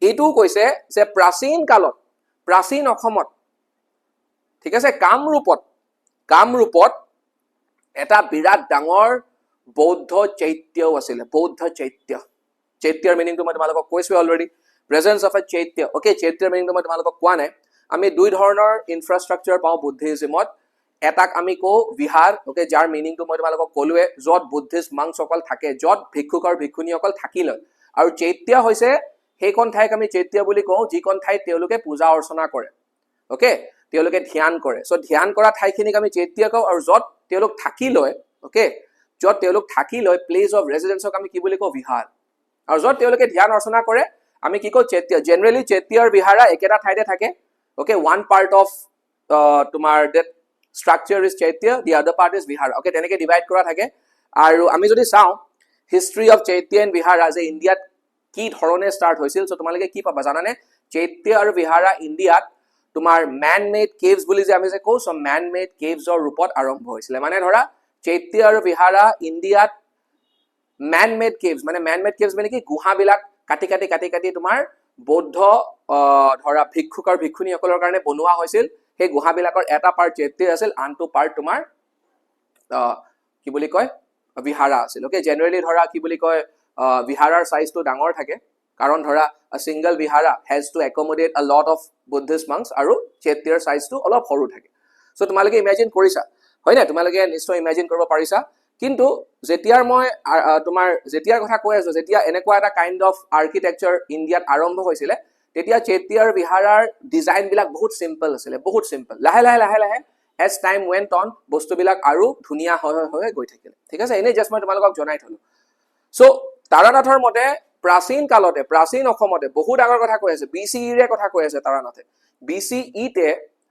Speaker 1: এইটো কৈছে যে প্ৰাচীন অসমত ঠিক আছে কামৰূপত এটা বিৰাট ডাঙৰ বৌদ্ধ চৈত্যও আছিল চৈত্যৰ মিনিংটো মই তোমালোকক কৈছো already presence of a chaitya okay chaitya meaning মই তোমালোকক কোৱা নাই আমি দুই ধৰণৰ ইনফ্ৰাষ্ট্ৰাকচাৰ পাওঁ বুদ্ধিজমত এটাক আমি কও বিহাৰ okay যাৰ মিনিংটো মই তোমালোকক কলোৱে যত বুদ্ধিষ্ট মাংক সকল থাকে যত ভিক্ষুক আৰু ভিক্ষুনী সকল থাকিল আৰু চৈত্য হৈছে সেইখন ঠাইক আমি চৈত্য বুলি কওঁ যিখন ঠাইত তেওঁলোকে পূজা অৰ্চনা কৰে okay তেওঁলোকে ধ্যান কৰে সো ধ্যান কৰা ঠাইখিনিক আমি চৈত্য কওঁ আৰু যত তেওঁলোক থাকিল okay যত তেওঁলোক থাকিল প্লেস অফ ৰেজিডেন্সক আমি কি বুলি কওঁ বিহাৰ আৰু যত তেওঁলোকে ধ্যান অৰ্চনা কৰে আমি কি কওঁ চৈত্য জেনাৰেলি চৈত্য আৰু বিহাৰা একেটা ঠাইতে থাকে okay one part of তোমাৰ that structure is chaitya the other part is vihara okay তেনেকে ডিভাইড কৰা থাকে আৰু আমি যদি চাওঁ history of chaitya and Bihara যে ইণ্ডিয়াত কি ধৰণে ষ্টাৰ্ট হৈছিল সো তোমালোকে কি পাবা জানানে চৈত্য আৰু বিহাৰা ইণ্ডিয়াত তোমাৰ ম্যান মেড কেভছ বুলি যে আমি যে কওঁ সো ম্যান মেড কেভছৰ ৰূপত আৰম্ভ হৈছিল মানে ধৰা চৈত্য আৰু বিহাৰা ইণ্ডিয়াত ম্যান মেড কেভছ মানে কি গুহাবিলাক কাটি তোমাৰ বৌদ্ধ ধৰা ভিক্ষুক আৰু ভিক্ষুনীসকলৰ কাৰণে বনোৱা হৈছিল সেই গুহাবিলাকৰ এটা পাৰ্ট চৈত্য আছিল আনটো পাৰ্ট তোমাৰ কি বুলি কয় বিহাৰা আছিল ওকে জেনাৰেলি ধৰা কি বুলি কয় বিহাৰাৰ সাইজটো ডাঙৰ থাকে কাৰণ ধৰা a single vihara has to accommodate a lot of Buddhist monks আৰু চৈত্যৰ সাইজটো অলপ সৰু থাকে সো তোমালোকে ইমাজিন কৰিছা হয় না তোমালোকে নিশ্চয় ইমাজিন কৰিব পাৰিছা কিন্তু যেতিয়াৰ কথা কৈ আছো যেতিয়া এনেকুৱা এটা কাইন্ড অফ আৰ্কিটেকচাৰ ইণ্ডিয়াত আৰম্ভ হৈছিলে তেতিয়া চৈত্য আৰু বিহাৰাৰ ডিজাইন বিলাক বহুত সিম্পল আছিল লাহে লাহে as time went on বস্তুবিলাক আৰু ধুনিয়া হৈ গৈ থাকিল ঠিক আছে এনে জাস্ট মই তোমালোকক জনাই থলো সো তাৰানাথৰ মতে প্ৰাচীন অসমতে বহুত আগৰ কথা কৈ আছে BCE ৰে কথা কৈ আছে তাৰানাথে BCE তে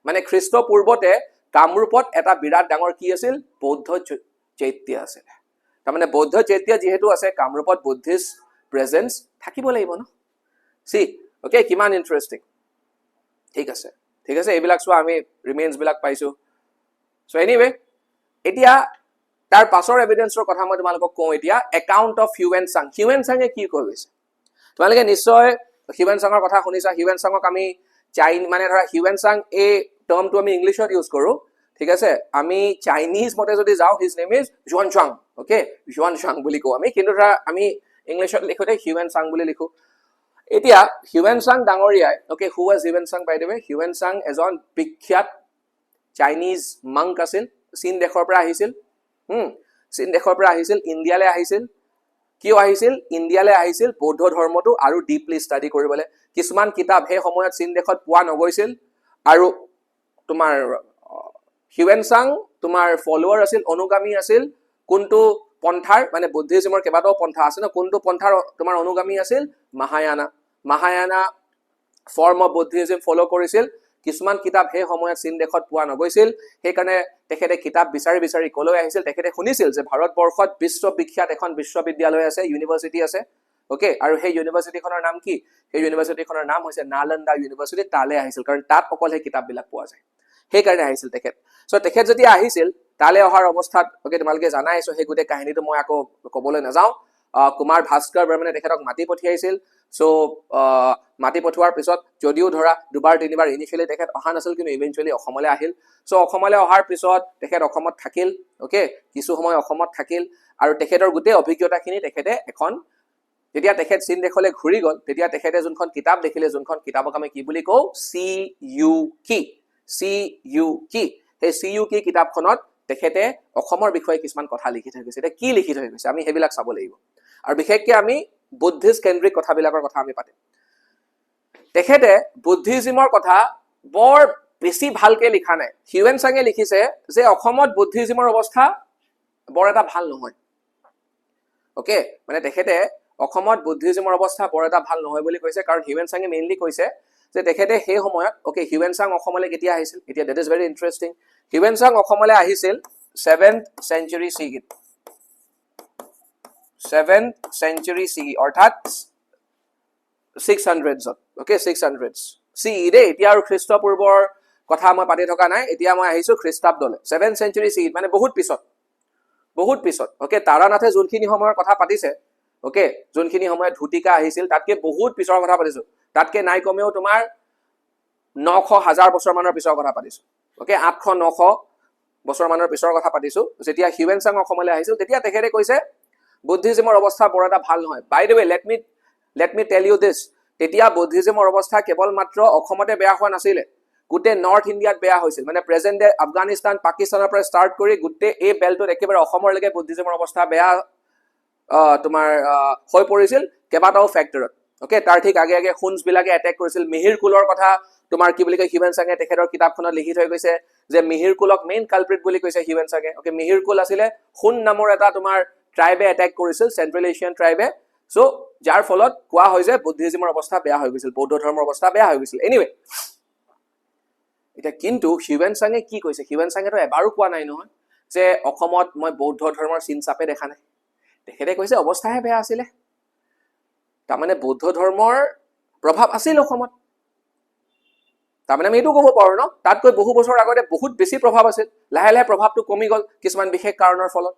Speaker 1: মানে খ্ৰীষ্ট্ৰ পূৰ্বতে কামৰূপত এটা বিৰাট ডাঙৰ কি আছিল বৌদ্ধ চৈত্য আছিল তাৰ মানে বৌদ্ধ চৈত্য যেহেতু আছে কামৰূপত বুদ্ধিষ্ট প্ৰেজেন্স থাকিব লাগিব ন সি ওকে কিমান ইন্টাৰেষ্টিং ঠিক আছে এইবিলাক চোৱা আমি ৰিমেইনছ বিলাক পাইছো সো এনিৱে এতিয়া তাৰ পাছৰ এভিডেন্সৰ কথা মই তোমালোকক কওঁ এতিয়া account of Hiuen Tsang Hiuen চাঙে কি কৈ গৈছে তোমালোকে নিশ্চয় হিউৱেন চাঙৰ কথা শুনিছা হিউৱেন চাঙক আমি মানে ধৰা হিউৱেন চাং এই টাৰ্মটো আমি ইংলিছত ইউজ কৰোঁ ঠিক আছে আমি চাইনিজ মতে যদি যাওঁ হিজ নেম ইজ জুৱান চাং অ'কে জুৱান চাং বুলি কওঁ আমি কিন্তু ধৰা আমি ইংলিছত লিখোঁতে হিউৱেন চাং বুলি লিখোঁ এতিয়া হিউৱেন চাং ডাঙৰীয়াই okay who was Hiuen Tsang by the way Hiuen Tsang এজন বিখ্যাত চাইনিজ মংক আছিল চীন দেশৰ পৰা আহিছিল চীন দেশৰ পৰা আহিছিল ইণ্ডিয়ালৈ আহিছিল কিয় আহিছিল ইণ্ডিয়ালৈ আহিছিল বৌদ্ধ ধৰ্মটো আৰু ডিপলি ষ্টাডি কৰিবলৈ কিছুমান কিতাপ সেই সময়ত চীন দেশত পোৱা নগৈছিল আৰু তোমাৰ হিউৱেন চাং তোমাৰ ফলোৱাৰ আছিল অনুগামী আছিল কোনটো পন্থাৰ মানে বুদ্ধিজমৰ কেইবাটাও পন্থা আছে ন কোনটো পন্থাৰ তোমাৰ অনুগামী আছিল মাহায়ানা ফৰ্ম অফ বুদ্ধিজম ফলো কৰিছিল কিছুমান কিতাপ সেই সময়ত চীন দেশত পোৱা নগৈছিল সেইকাৰণে তেখেতে কিতাপ বিচাৰি বিচাৰি কলৈ আহিছিল তেখেতে শুনিছিল যে ভাৰতবৰ্ষত বিশ্ববিখ্যাত এখন বিশ্ববিদ্যালয় আছে ইউনিভাৰ্চিটি আছে অ'কে আৰু সেই ইউনিভাৰ্চিটিখনৰ নাম কি সেই ইউনিভাৰ্চিটিখনৰ নাম হৈছে নালন্দা ইউনিভাৰ্চিটি তালৈ আহিছিল কাৰণ তাত অকল সেই কিতাপবিলাক পোৱা যায় সেইকাৰণে আহিছিল তেখেত চ' তেখেত যেতিয়া আহিছিল তালৈ অহাৰ অৱস্থাত অ'কে তোমালোকে জানাইছো সেই গোটেই কাহিনীটো মই আকৌ ক'বলৈ নাযাওঁ কুমাৰ ভাস্কৰ বৰ্মনে তেখেতক মাতি পঠিয়াইছিল চ' মাতি পঠোৱাৰ পিছত যদিও ধৰা দুবাৰ তিনিবাৰ ইনিচিয়েলি তেখেত অহা নাছিল কিন্তু ইভেঞ্চুৱেলি অসমলৈ আহিল চ' অসমলৈ অহাৰ পিছত তেখেত অসমত থাকিল অ'কে কিছু সময় অসমত থাকিল আৰু তেখেতৰ গোটেই অভিজ্ঞতাখিনি তেখেতে এখন যেতিয়া তেখেত চীন দেশলৈ ঘূৰি গ'ল তেতিয়া তেখেতে যোনখন কিতাপ দেখিলে যোনখন কিতাপক আমি কি বুলি কওঁ CUK সেই CUK কিতাপখনত তেখেতে অসমৰ বিষয়ে কিছুমান কথা লিখি থৈ গৈছে এতিয়া কি লিখি থৈ গৈছে আমি সেইবিলাক চাব লাগিব আৰু বিশেষকৈ আমি বুদ্ধিষ্ট কেন্দ্ৰিক কথাবিলাকৰ কথা আমি পাতিম তেখেতে বুদ্ধিজিমৰ কথা বৰ বেছি ভালকে লিখা নাই হিউৱেন চাঙে লিখিছে যে অসমত বুদ্ধিজিমৰ অৱস্থা বৰ এটা ভাল নহয় অ'কে মানে তেখেতে অসমত বুদ্ধিজিমৰ অৱস্থা বৰ এটা ভাল নহয় বুলি কৈছে কাৰণ হিউৱেন চাঙে মেইনলি কৈছে যে তেখেতে সেই সময়ত অ'কে হিউৱেন চাং অসমলৈ কেতিয়া আহিছিল এতিয়া that is very interesting Hiuen Tsang অসমলৈ আহিছিল 7th century CE অৰ্থাৎ 600s অ'কে 600s CE দেই এতিয়া আৰু খ্ৰীষ্টপূৰ্বৰ কথা মই পাতি থকা নাই এতিয়া মই আহিছোঁ খ্ৰীষ্টাব্দলৈ 7th century CE মানে বহুত পিছত অ'কে তাৰানাথে যোনখিনি সময়ৰ কথা পাতিছে অ'কে যোনখিনি সময়ত ধুতিকা আহিছিল তাতকে বহুত পিছৰ কথা পাতিছোঁ তাতকে নাই কমেও তোমাৰ 900,000 বছৰমানৰ পিছৰ কথা পাতিছোঁ অ'কে 800-900 বছৰমানৰ পিছৰ কথা পাতিছোঁ যেতিয়া হিউৱেন চাং অসমলৈ আহিছিল তেতিয়া তেখেতে কৈছে বুদ্ধিজিমৰ অৱস্থা বৰ এটা ভাল নহয় বাই the way let me tell you দিছ তেতিয়া বুদ্ধিজিমৰ অৱস্থা কেৱল মাত্ৰ অসমতে বেয়া হোৱা নাছিলে গোটেই নৰ্থ ইণ্ডিয়াত বেয়া হৈছিল মানে প্ৰেজেণ্ট ডে আফগানিস্তান পাকিস্তানৰ পৰা ষ্টাৰ্ট কৰি গোটেই এই বেল্টত একেবাৰে অসমলৈকে বুদ্ধিজিমৰ অৱস্থা বেয়া তোমাৰ হৈ পৰিছিল কেইবাটাও ফেক্টৰত অ'কে তাৰ ঠিক আগে আগে হুঞ্চবিলাকে এটেক কৰিছিল মিহিৰ কুলৰ কথা তোমাৰ কি বুলি কয় হিউৱেন চাঙে তেখেতৰ কিতাপখনত লিখি থৈ গৈছে যে মিহিৰ কুলক মেইন কালপ্ৰিট বুলি কৈছে হিউৱেন চাঙে অ'কে মিহিৰ কুল আছিলে হুন নামৰ এটা তোমাৰ ট্ৰাইবে এটেক কৰিছিল চেণ্ট্ৰেল এছিয়ান ট্ৰাইবে চ' যাৰ ফলত কোৱা হয় যে বুদ্ধিজিমৰ অৱস্থা বেয়া হৈ গৈছিল বৌদ্ধ ধৰ্মৰ অৱস্থা বেয়া হৈ গৈছিল এনিৱে এতিয়া কিন্তু হিউৱেন চাঙে কি কৈছে হিউৱেন চাঙেতো এবাৰো কোৱা নাই নহয় যে অসমত মই বৌদ্ধ ধৰ্মৰ চিন চাপে দেখা নাই তেখেতে কৈছে অৱস্থাহে বেয়া আছিলে তাৰমানে বৌদ্ধ ধৰ্মৰ প্ৰভাৱ আছিল অসমত তাৰমানে আমি এইটো ক'ব পাৰোঁ ন তাতকৈ বহু বছৰ আগতে বহুত বেছি প্ৰভাৱ আছিল লাহে লাহে প্ৰভাৱটো কমি গ'ল কিছুমান বিশেষ কাৰণৰ ফলত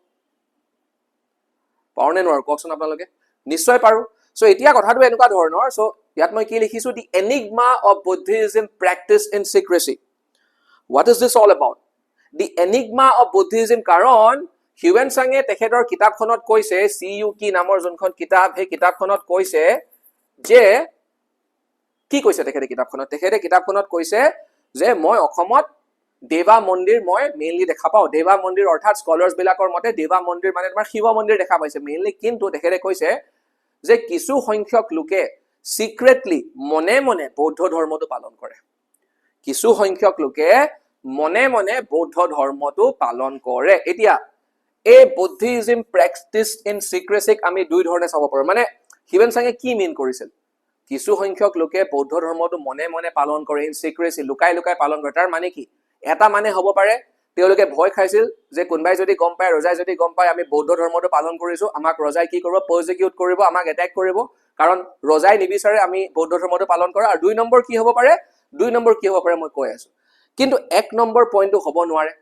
Speaker 1: পাৰোঁনে নোৱাৰোঁ কওকচোন আপোনালোকে নিশ্চয় পাৰোঁ চ' এতিয়া কথাটো এনেকুৱা ধৰণৰ চ' ইয়াত মই কি লিখিছোঁ the enigma of Buddhism practice in secrecy what is this all about the enigma of Buddhism কাৰণ হিউৱেন চাঙে তেখেতৰ কিতাপখনত কৈছে CUK নামৰ যোনখন কিতাপ সেই কিতাপখনত কৈছে যে কি কৈছে তেখেতে কিতাপখনত কৈছে যে মই অসমত দেৱা মন্দিৰ মই মেইনলি দেখা পাওঁ দেৱা মন্দিৰ অৰ্থাৎ স্কলাৰ্ছবিলাকৰ মতে দেৱা মন্দিৰ মানে তোমাৰ শিৱ মন্দিৰ দেখা পাইছে মেইনলি কিন্তু তেখেতে কৈছে যে কিছু সংখ্যক লোকে সিক্ৰেটলি মনে মনে বৌদ্ধ ধৰ্মটো পালন কৰে কিছু সংখ্যক লোকে মনে মনে বৌদ্ধ ধৰ্মটো পালন কৰে এতিয়া এই বুদ্ধিজিম প্ৰেক্টিছ ইন চিক্ৰেচিক আমি দুই ধৰণে চাব পাৰোঁ মানে হিউৱেন চাঙে কি মিন কৰিছিল কিছু সংখ্যক লোকে বৌদ্ধ ধৰ্মটো মনে মনে পালন কৰে ইন চিক্ৰেচি লুকাই লুকাই পালন কৰে তাৰ মানে কি এটা মানে হ'ব পাৰে তেওঁলোকে ভয় খাইছিল যে কোনোবাই যদি গম পায় ৰজাই যদি গম পায় আমি বৌদ্ধ ধৰ্মটো পালন কৰিছোঁ আমাক ৰজাই কি কৰিব পাৰ্জিকিউট কৰিব আমাক এটেক কৰিব কাৰণ ৰজাই নিবিচাৰে আমি বৌদ্ধ ধৰ্মটো পালন কৰা আৰু দুই নম্বৰ কি হ'ব পাৰে মই কৈ আছোঁ কিন্তু এক নম্বৰ পইণ্টটো হ'ব নোৱাৰে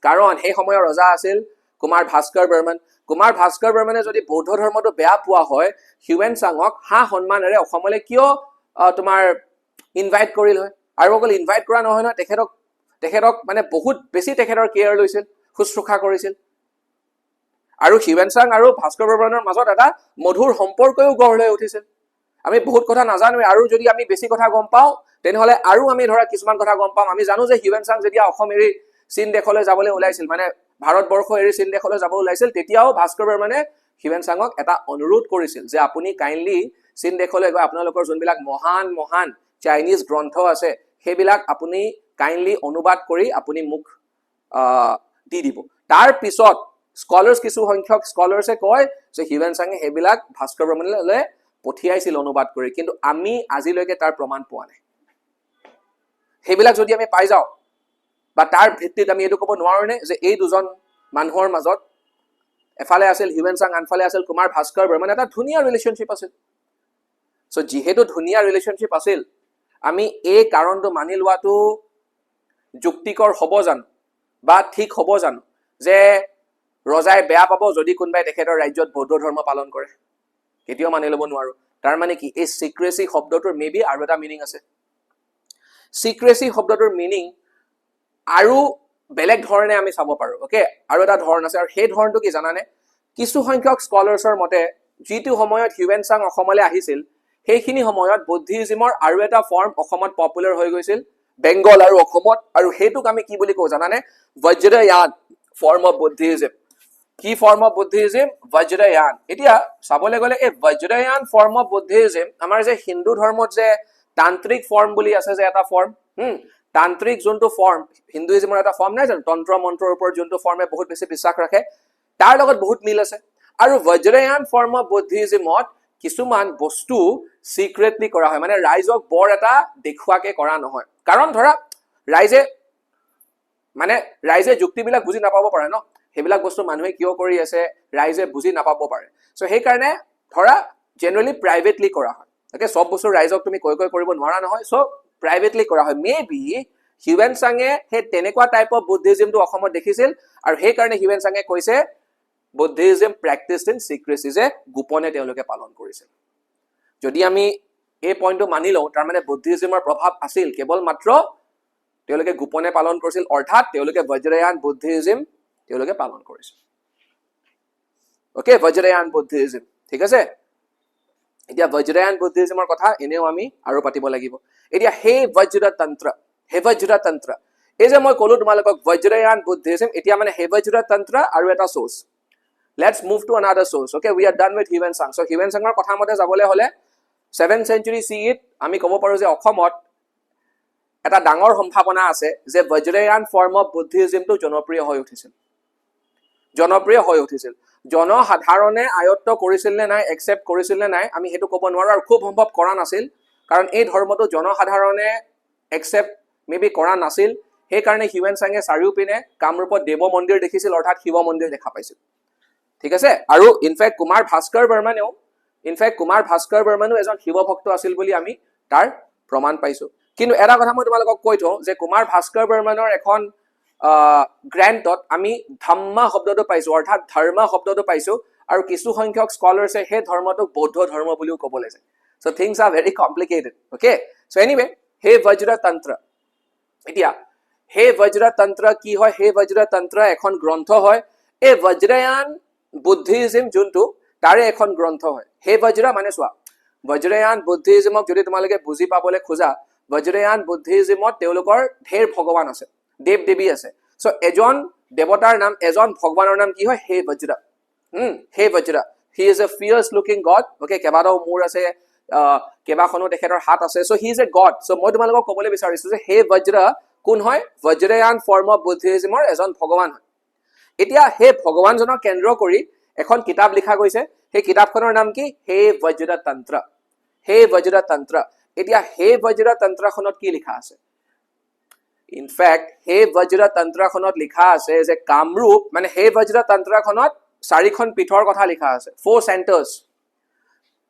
Speaker 1: কাৰণ সেই সময়ৰ ৰজা আছিল কুমাৰ ভাস্কৰ বৰ্মনে যদি বৌদ্ধ ধৰ্মটো বেয়া পোৱা হয় হিউৱেন চাঙক হা সন্মানেৰে অসমলৈ কিয় তোমাৰ ইনভাইট কৰিল হয় আৰু অকল ইনভাইট কৰা নহয় নহয় তেখেতক মানে বহুত বেছি তেখেতৰ কেয়াৰ লৈছিল শুশ্ৰূষা কৰিছিল আৰু হিউৱেন চাং আৰু ভাস্কৰ বৰ্মনৰ মাজত এটা মধুৰ সম্পৰ্কও গঢ় লৈ উঠিছিল আমি বহুত কথা নাজানো আৰু যদি আমি বেছি কথা গম পাওঁ তেনেহলে আৰু আমি ধৰা কিছুমান কথা গম পাম আমি জানো যে হিউৱেন চাং যেতিয়া অসম এৰি চীন দেশলৈ যাবলৈ ওলাইছিল মানে ভাৰতবৰ্ষ এৰি চীন দেশলৈ যাব ওলাইছিল তেতিয়াও ভাস্কৰ বৰ্মনে হিউৱেন চাঙক এটা অনুৰোধ কৰিছিল যে আপুনি কাইণ্ডলি চীন দেশলৈ গৈ আপোনালোকৰ যোনবিলাক মহান চাইনিজ গ্ৰন্থ আছে সেইবিলাক আপুনি কাইণ্ডলি অনুবাদ কৰি আপুনি মোক দি দিব তাৰ পিছত কিছু সংখ্যক স্কলাৰ্ছে কয় যে হিউৱেন চাঙে সেইবিলাক ভাস্কৰ বৰ্মনলৈ পঠিয়াইছিল অনুবাদ কৰি কিন্তু আমি আজিলৈকে তাৰ প্ৰমাণ পোৱা নাই সেইবিলাক যদি আমি পাই যাওঁ বা তাৰ ভিত্তিত আমি এইটো ক'ব নোৱাৰো নে যে এই দুজন মানুহৰ মাজত এফালে আছিল হিউৱেন চাং আনফালে আছিল কুমাৰ ভাস্কৰ বৰ্মন এটা ধুনীয়া ৰিলেশ্যনশ্বিপ আছিল সো যিহেতু ধুনীয়া ৰিলেশ্যনশ্বিপ আছিল আমি এই কাৰণটো মানি লোৱাটো যুক্তিকৰ হ'ব জানো বা ঠিক হ'ব জানো যে ৰজাই বেয়া পাব যদি কোনোবাই তেখেতৰ ৰাজ্যত বৌদ্ধ ধৰ্ম পালন কৰে কেতিয়াও মানি ল'ব নোৱাৰো তাৰ মানে কি এই সিক্ৰেসি শব্দটোৰ মেবি আৰু এটা মিনিং আছে সিক্ৰেসি শব্দটোৰ মিনিং আৰু বেলেগ ধৰণে আমি চাব পাৰো ওকে আৰু এটা ধৰণ আছে আৰু সেই ধৰণটো কি জানানে কিছু সংখ্যক স্কলাৰ্ছৰ মতে যিটো সময়ত হিউৱেন চাং অসমলৈ আহিছিল সেইখিনি সময়ত বুদ্ধিজমৰ আৰু এটা ফৰ্ম অসমত পপুলাৰ হৈ গৈছিল বেংগল আৰু অসমত আৰু সেইটোক আমি কি বুলি কওঁ জানানে বজ্ৰয়ান ফৰ্ম অফ বুদ্ধিজম কি ফৰ্ম অফ বুদ্ধিজম বজ্ৰয়ান এতিয়া চাবলৈ গ'লে এই বজ্ৰয়ান ফৰ্ম অফ বুদ্ধিজম আমাৰ যে হিন্দু ধৰ্মত যে তান্ত্ৰিক ফৰ্ম বুলি আছে যে এটা ফৰ্ম তান্ত্ৰিক যোনটো ফৰ্ম হিন্দুইজমৰ এটা ফৰ্ম নাই জানো তন্ত্ৰ মন্ত্ৰৰ ওপৰত যোনটো ফৰ্মে বহুত বেছি বিশ্বাস ৰাখে তাৰ লগত বহুত মিল আছে আৰু বজ্ৰয়ান ফৰ্ম অফ বুদ্ধিজমত কিছুমান বস্তু সিক্ৰেটলি কৰা হয় মানে ৰাইজক বৰ এটা দেখুৱাকে কৰা নহয় কাৰণ ধৰা ৰাইজে যুক্তিবিলাক বুজি নাপাব পাৰে ন সেইবিলাক বস্তু মানুহে কিয় কৰি আছে ৰাইজে বুজি নাপাব পাৰে সো সেই কাৰণে ধৰা জেনাৰেলি প্ৰাইভেটলি কৰা হয় ওকে সব বস্তু ৰাইজক তুমি কৈ কৰিব নোৱাৰা নহয় সো প্ৰাইভেটলি কৰা হয় মেবি হিউৱেন চাঙে সেই তেনেকুৱা টাইপ অফ বুদ্ধিজমটো অসমত দেখিছিল আৰু সেই কাৰণে হিউৱেন চাঙে কৈছে বুদ্ধিজম প্ৰেক্টিছড ইন সিক্ৰেসি যে গোপনে তেওঁলোকে পালন কৰিছিল যদি আমি এই পইণ্টটো মানি লওঁ তাৰ মানে বুদ্ধিজমৰ প্ৰভাৱ আছিল কেৱল মাত্ৰ তেওঁলোকে গোপনে পালন কৰিছিল অৰ্থাৎ তেওঁলোকে বজ্ৰয়ান বুদ্ধিজম তেওঁলোকে পালন কৰিছিল ওকে বজ্ৰয়ান বুদ্ধিজম ঠিক আছে এতিয়া বজ্ৰয়ান বুদ্ধিজমৰ কথা এনেও আমি আৰু পাতিব লাগিব এতিয়া হে বজ্ৰতন্ত্ৰ এই যে মই ক'লো তোমালোকক বজ্ৰয়ান বুদ্ধিজম এতিয়া মানে হে বজ্ৰতন্ত্ৰ আৰু এটা source let's move to another source okay we are done with Hiuen Tsang so Hiuen চাঙৰ কথা মতে যাবলৈ হলে 7th century CE আমি ক'ব পাৰো যে অসমত এটা ডাঙৰ সম্ভাৱনা আছে যে বজ্ৰয়ান ফৰ্ম অফ বুদ্ধিজমটো জনপ্ৰিয় হৈ উঠিছিল জনসাধাৰণে আয়ত্ত কৰিছিল নে নাই একচেপ্ট কৰিছিল নে নাই আমি হেতু ক'ব নোৱাৰো আৰু খুব সম্ভৱ কৰা নাছিল কাৰণ এই ধৰ্মটো জনসাধাৰণে একচেপ্ট মেবি কৰা নাছিল সেই কাৰণে হিউৱেন চাঙে চাৰিওপিনে কামৰূপত দেৱ মন্দিৰ দেখিছিল অৰ্থাৎ শিৱ মন্দিৰ দেখা পাইছিল ঠিক আছে আৰু ইনফেক্ট কুমাৰ ভাস্কৰ বৰ্মনেও এজন শিৱ ভক্ত আছিল বুলি আমি তাৰ প্ৰমাণ পাইছো কিন্তু এটা কথা মই তোমালোকক কৈ থওঁ যে কুমাৰ ভাস্কৰ বৰ্মনৰ এখন গ্ৰেণ্টত আমি ধাম্মা শব্দটো পাইছো অৰ্থাৎ ধৰ্ম শব্দটো পাইছো আৰু কিছু সংখ্যক স্কলাৰ্ছে সেই ধৰ্মটোক বৌদ্ধ ধৰ্ম বুলিও ক'ব লৈছে so things R very complicated okay so anyway হে বজ্ৰতন্ত্ৰ এতিয়া হে বজ্ৰতন্ত্ৰ কি হয় হে বজ্ৰতন্ত্ৰ এখন গ্ৰন্থ হয় এই বজ্ৰয়ান বুদ্ধিজম যোনটো তাৰে এখন গ্ৰন্থ হয় হে বজ্ৰ মানে চোৱা বজ্ৰয়ান বুদ্ধিজমক যদি তোমালোকে বুজি পাবলৈ খোজা বজ্ৰয়ান বুদ্ধিজমত তেওঁলোকৰ ঢেৰ ভগৱান আছে দেৱ দেৱী আছে সো এজন দেৱতাৰ নাম এজন ভগৱানৰ নাম কি হয় হে বজ্ৰ Hevajra he is a fierce looking god okay কেইবাটাও মূৰ আছে কেইবাখনো তেখেতৰ হাত আছে so he is a god so মই তোমালোকক ক'বলৈ বিচাৰিছো যে হে বজ্ৰ কোন হয় বজ্ৰয়ান ফৰ্ম অফ বুদ্ধিজমৰ এজন ভগৱান হয় এতিয়া হে ভগৱানজনক কেন্দ্ৰ কৰি এখন কিতাপ লিখা গৈছে সেই কিতাপখনৰ নাম কি হে বজ্ৰতন্ত্ৰ এতিয়া হে বজ্ৰতন্ত্ৰখনত কি লিখা আছে ইনফেক্ট হে বজ্ৰতন্ত্ৰখনত লিখা আছে যে কামৰূপ মানে হে বজ্ৰতন্ত্ৰখনত 4খন পীঠৰ কথা লিখা আছে 4 চেণ্টাৰ্ছ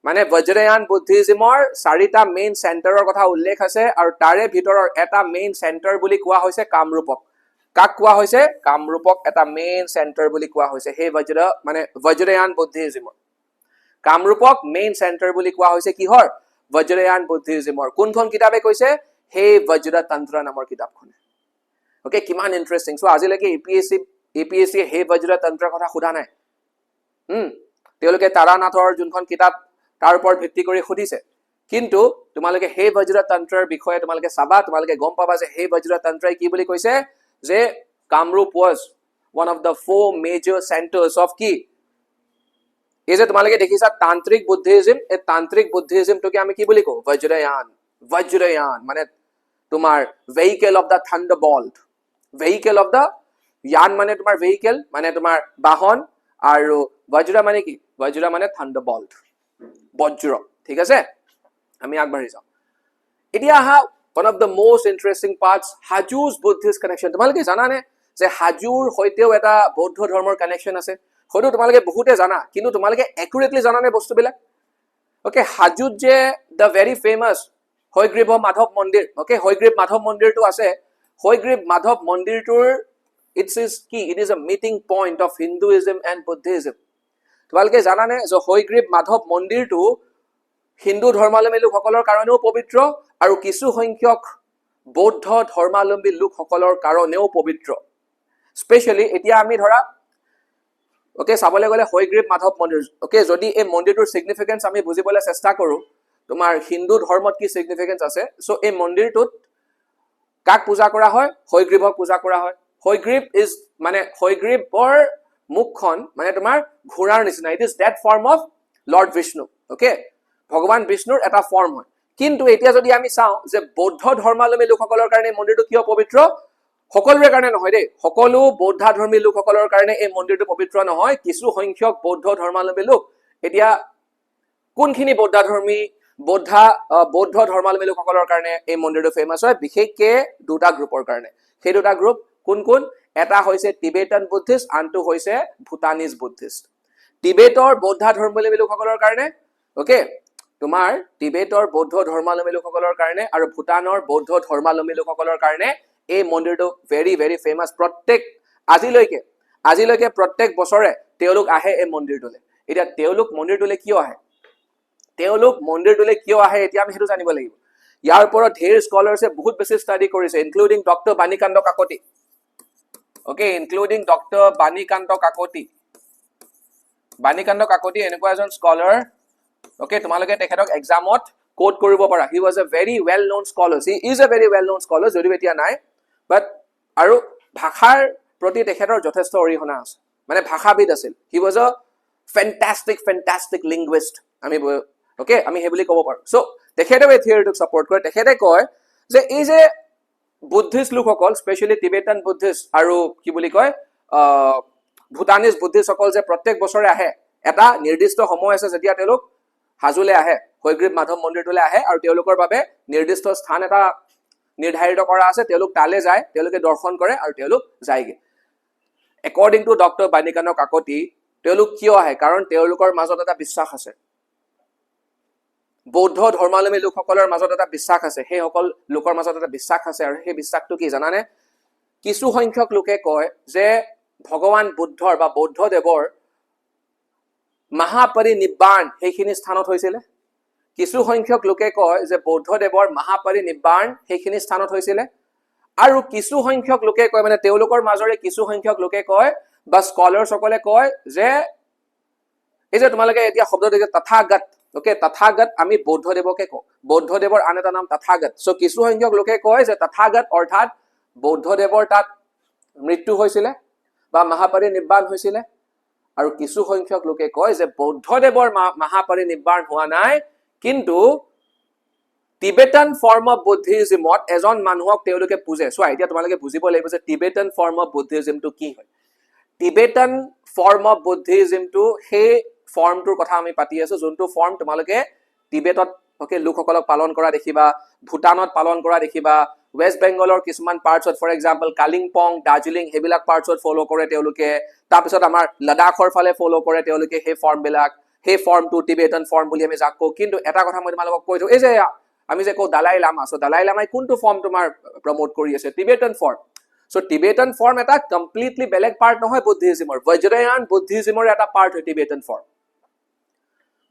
Speaker 1: মানে বজ্ৰয়ান বুদ্ধিজমৰ 4টা মেইন চেণ্টাৰৰ কথা উল্লেখ আছে আৰু তাৰে ভিতৰৰ এটা মেইন চেণ্টাৰ বুলি কোৱা হৈছে কামৰূপক কাক কোৱা হৈছে কামৰূপক এটা মেইন চেণ্টাৰ বুলি কোৱা হৈছে সেই মানে বজ্ৰয়ান বুদ্ধিজমৰ কামৰূপক মেইন চেণ্টাৰ বুলি কোৱা হৈছে কিহৰ বজ্ৰয়ান বুদ্ধিজমৰ কোনখন কিতাপে কৈছে সেই বজ্ৰতন্ত্ৰ নামৰ কিতাপখনে ওকে কিমান ইন্টাৰেষ্টিং সো আজিলৈকে এপিএসসি সেই বজ্ৰতন্ত্ৰৰ কথা সোধা নাই তেওঁলোকে তাৰানাথৰ যোনখন কিতাপ তাৰ ওপৰত ভিত্তি কৰি সুধিছে কিন্তু তোমালোকে সেই বজ্ৰতন্ত্ৰৰ বিষয়ে তোমালোকে চাবা তোমালোকে গম পাবা যে সেই বজ্ৰতন্ত্ৰই কি বুলি কৈছে যে Kamrup was one of the four major centers of কি এই যে তোমালোকে দেখিছা তান্ত্ৰিক বুদ্ধিজম এই তান্ত্ৰিক বুদ্ধিজমটোকে আমি কি বুলি কওঁ বজ্ৰয়ান মানে তোমাৰ vehicle of the thunderbolt vehicle of the यान মানে তোমাৰ vehicle মানে তোমাৰ বাহন আৰু বজ্ৰ মানে কি বজ্ৰ মানে thunderbolt বজ্ৰ ঠিক আছে আমি আগবাঢ়ি যাওঁ এতিয়া আহা one of the most interesting parts Haju's Buddhist connection তোমালোকে জানানে যে হাজুৰ হৈতেও এটা বৌদ্ধ ধৰ্মৰ কানেকশন আছে হয়তো তোমালোকে বহুতে জানা কিন্তু তোমালোকে একুৰেটলি জানানে বস্তুবিলাক ওকে হাজুত যে the very famous Hayagriva Madhav মন্দিৰ ওকে হয়গ্ৰীৱ মাধৱ মন্দিৰটো আছে হয়গ্ৰীৱ মাধৱ মন্দিৰটোৰ it is a meeting point of Hinduism and Buddhism তোমালোকে জানানে যে হয়গ্ৰীৱ মাধৱ মন্দিৰটো হিন্দু ধৰ্মাৱলম্বী লোকসকলৰ কাৰণেও পবিত্ৰ আৰু কিছু সংখ্যক বৌদ্ধ ধৰ্মাৱলম্বী লোকসকলৰ কাৰণেও পবিত্ৰ স্পেশালি এতিয়া আমি ধৰা ওকে চাবলৈ গলে হয়গ্ৰীৱ মাধৱ মন্দিৰ ওকে যদি এই মন্দিৰটোৰ সিগনিফিকেন্স আমি বুজিবলৈ চেষ্টা কৰো তোমাৰ হিন্দু ধৰ্মত কি সিগনিফিকেন্স আছে সো এই মন্দিৰটোত কাক পূজা কৰা হয় হয়গ্ৰীৱক পূজা কৰা হয় হয়গ্ৰীৱ ইজ মানে হয়গ্ৰীৱৰ মুখখন মানে তোমাৰ ঘোঁৰাৰ নিচিনা it is that form of lord Vishnu okay ভগৱান বিষ্ণুৰ এটা ফৰ্ম হয় কিন্তু এতিয়া যদি আমি চাওঁ যে বৌদ্ধ ধৰ্মাৱলম্বী লোকসকলৰ কাৰণে মন্দিৰটো কিয় পবিত্ৰ সকলোৰে কাৰণে নহয় দেই সকলো বৌদ্ধাধৰ্মী লোকসকলৰ কাৰণে এই মন্দিৰটো পবিত্ৰ নহয় কিছু সংখ্যক বৌদ্ধ ধৰ্মাৱলম্বী লোক এতিয়া কোনখিনি বৌদ্ধ ধৰ্মাৱলম্বী লোকসকলৰ কাৰণে এই মন্দিৰটো ফেমাস হয় বিশেষকৈ দুটা গ্ৰুপৰ কাৰণে সেই দুটা গ্ৰুপ কোন কোন এটা হৈছে টিবেটান বুদ্ধিষ্ট আনটো হৈছে ভুটানিজ বুদ্ধিষ্ট টিবেটৰ বৌদ্ধ ধৰ্মাৱলম্বী লোকসকলৰ কাৰণে ওকে তোমাৰ টিবেটৰ বৌদ্ধ ধৰ্মাৱলম্বী লোকসকলৰ কাৰণে আৰু ভুটানৰ বৌদ্ধ ধৰ্মাৱলম্বী লোকসকলৰ কাৰণে এই মন্দিৰটো ভেৰি ভেৰি ফেমাস প্ৰত্যেক আজিলৈকে প্ৰত্যেক বছৰে তেওঁলোক আহে এই মন্দিৰটোলৈ এতিয়া তেওঁলোক মন্দিৰটোলৈ কিয় আহে এতিয়া আমি হেতু জানিব লাগিব ইয়াৰ ওপৰত ঢেৰ স্কলাৰছে বহুত বেছি ষ্টাডি কৰিছে including doctor Banikanta Kakati okay including doctor Banikanta Kakati এনেকুৱা এজন স্কলাৰ ওকে তোমালোকে তেখেতক এক্সামত কোট কৰিব পাৰা he was a very well known scholar he is a very well known scholar যদিও এতিয়া নাই বাট আৰু ভাষাৰ প্ৰতি তেখেতৰ যথেষ্ট অৰিহণা আছে মানে ভাষাবিদ আছিল হি ওয়াজ এ ফেন্টাস্টিক লিংগুইষ্ট আমি হে বুলি ক'ব পাৰো সো তেখেতে এই থিওৰিটোক সাপোৰ্ট কৰে তেখেতে কয় যে এই যে বুদ্ধিষ্ট লোকসকল স্পেশালি টিবেটান বুদ্ধিষ্ট আৰু কি বুলি কয় ভুটানিজ বুদ্ধিষ্ট সকল যে প্ৰত্যেক বছৰে আহে এটা নিৰ্দিষ্ট সময় আছে যেতিয়া তেওঁলোক হাজুলে আহে হয়গ্ৰীৱ মাধৱ মন্দিৰটোলৈ আহে আৰু তেওঁলোকৰ বাবে নিৰ্দিষ্ট স্থান এটা নিৰ্ধাৰিত কৰা আছে তেওঁলোক তালে যায় তেওঁলোকে দৰ্শন কৰে আৰু তেওঁলোক যায়গে according to doctor Banikanta Kakati তেওঁলোক কিয় আহে কাৰণ তেওঁলোকৰ মাজত এটা বিশ্বাস আছে বৌদ্ধ ধৰ্মাৱলম্বী লোকসকলৰ মাজত এটা বিশ্বাস আছে সেই সকল লোকৰ মাজত এটা বিশ্বাস আছে আৰু সেই বিশ্বাসটো কি জানানে কিছু সংখ্যক লোকে কয় যে ভগৱান বুদ্ধৰ বা বৌদ্ধদেৱৰ মহাপৰিনিব্বাণ সেইখিনি স্থানত হৈছিলে কিছু সংখ্যক লোকে কয় যে বৌদ্ধদেৱৰ মহাপৰিনিব্বাণ সেইখিনি স্থানত হৈছিলে আৰু কিছু সংখ্যক লোকে কয় মানে তেওঁলোকৰ মাজৰে কিছু সংখ্যক লোকে কয় বা স্কলাৰ সকলে কয় যে এই যে তোমালোকে এতিয়া শব্দ দেখে তথাগত ওকে তথাগত আমি বৌদ্ধদেৱকে কওঁ বৌদ্ধদেৱৰ আন এটা নাম তথাগত সো কিছু সংখ্যক লোকে কয় যে তথাগত অৰ্থাৎ বৌদ্ধদেৱৰ তাত মৃত্যু হৈছিলে বা মহাপৰিনিব্বাণ হৈছিলে আৰু কিছু সংখ্যক লোকে কয় যে বৌদ্ধদেৱৰ মহাপৰিনিব্বাণ হোৱা নাই কিন্তু টিবেটান ফৰ্ম অফ বুদ্ধিজমত এজন মানুহক তেওঁলোকে পূজে চোৱা এতিয়া তোমালোকে বুজিব লাগিব যে টিবেটান ফৰ্ম অফ বুদ্ধিজমটো কি হয় টিবেটান ফৰ্ম অফ বুদ্ধিজমটো সেই ফৰ্মটোৰ কথা আমি পাতি আছো যোনটো ফৰ্ম তোমালোকে টিবেটত ওকে লোকসকলক পালন কৰা দেখিবা ভুটানত পালন কৰা দেখিবা ওয়েস্ট বেংগলৰ কিছুমান পাৰ্টছত ফৰ এক্সাম্পল কালিংপং দাৰ্জিলিং হেবিলাক পাৰ্টছত ফলো কৰে তেওঁলোকে তাৰপিছত আমাৰ লাডাখৰ ফালে ফলো কৰে তেওঁলোকে সেই ফৰ্মবিলাক সেই ফৰ্মটো টিবেটান ফৰ্ম বুলি আমি যাক কওঁ কিন্তু এটা কথা মই তোমালোকক কৈ দিওঁ এই যে আমি যে কওঁ দালাই লামা সো দালাই লামাই কোনটো ফৰ্ম তোমাৰ প্ৰমোট কৰি আছে Tibetan form so Tibetan form এটা কমপ্লিটলি বেলেগ পাৰ্ট নহয় বুদ্ধিজিমৰ বজ্ৰয়ান বুদ্ধিজিমৰ এটা পাৰ্ট হয় টিবেটান ফৰ্ম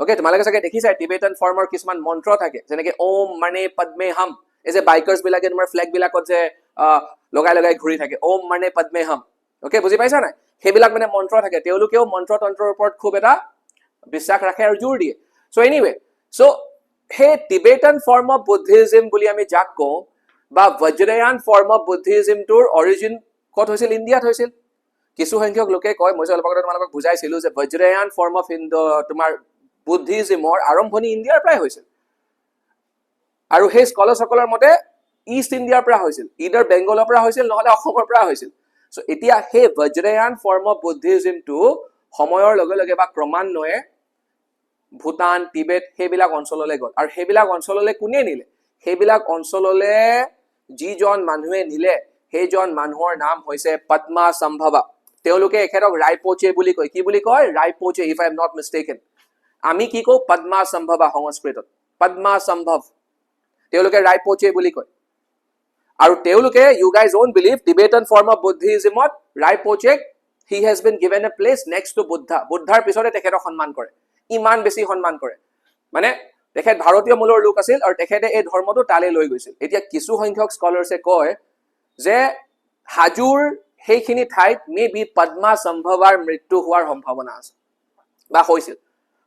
Speaker 1: ওকে তোমালোকে চাগে দেখিছা টিবেটান ফৰ্মৰ কিছুমান মন্ত্ৰ থাকে যেনেকে ওম মানে পদ্মে হম এই যে বাইকাৰ্ছ বিলাকে তোমাৰ ফ্লেগ বিলাকত যে লগাই লগাই ঘূৰি থাকে ওম মানে পদ্মে হম ওকে বুজি পাইছা নাই সেইবিলাক মানে মন্ত্ৰ থাকে তেওঁলোকেও মন্ত্ৰ তন্ত্ৰৰ ওপৰত খুব এটা বিশ্বাস ৰাখে আৰু জোৰ দিয়ে so anyway so hey Tibetan form of Buddhism বুলি আমি যাক কওঁ বা বজ্ৰয়ান ফৰ্ম অফ বুদ্ধিজিমটোৰ অৰিজিন ক'ত হৈছিল ইণ্ডিয়াত হৈছিল কিছু সংখ্যক লোকে কয় মই অলপ আগতে তোমালোকক বুজাইছিলো যে বজ্ৰয়ান ফৰ্ম অফ তোমাৰ বুদ্ধিজিমৰ আৰম্ভণি ইণ্ডিয়াৰ পৰাই হৈছিল আৰু সেই স্কলাৰসকলৰ মতে ইষ্ট ইণ্ডিয়াৰ পৰা হৈছিল ইডাৰ বেংগলৰ পৰা হৈছিল নহলে অসমৰ পৰা হৈছিল সো এতিয়া সেই বজ্ৰয়ান ফৰ্ম অফ বুদ্ধিজিমটো সময়ৰ লগে লগে বা ক্ৰমান্বয়ে ভূটান টিবেট সেইবিলাক অঞ্চললৈ গ'ল আৰু সেইবিলাক অঞ্চললৈ কোনে নিলে সেইবিলাক অঞ্চললৈ যিজন মানুহে নিলে সেইজন মানুহৰ নাম হৈছে পদ্মা সম্ভৱা তেওঁলোকে এখেতক ৰাইপোচে বুলি কয় কি বুলি কয় ৰাইপোচে ইফ আই এম নট মিষ্টেকেন আমি কি কওঁ পদ্মা সম্ভৱা সংস্কৃতত পদ্মা সম্ভৱ তেওঁলোকে ৰাইপোচে বুলি কয় আৰু তেওঁলোকে you guys won't believe Tibetan form of বুদ্ধিজিমত ৰাইপোচেক he has been given a place next to Buddha বুদ্ধাৰ পিছতে তেখেতক সন্মান কৰে ইমান বেছি সন্মান কৰে মানে তেখেত ভাৰতীয় মূলৰ লোক আছিল আৰু তেখেতে এই ধৰ্মটো তালৈ লৈ গৈছিল এতিয়া কিছু সংখ্যক স্কলাৰছে কয় যে হাজোৰ সেইখিনি ঠাইত মে বি পদ্মা সম্ভৱাৰ মৃত্যু হোৱাৰ সম্ভাৱনা আছে বা হৈছিল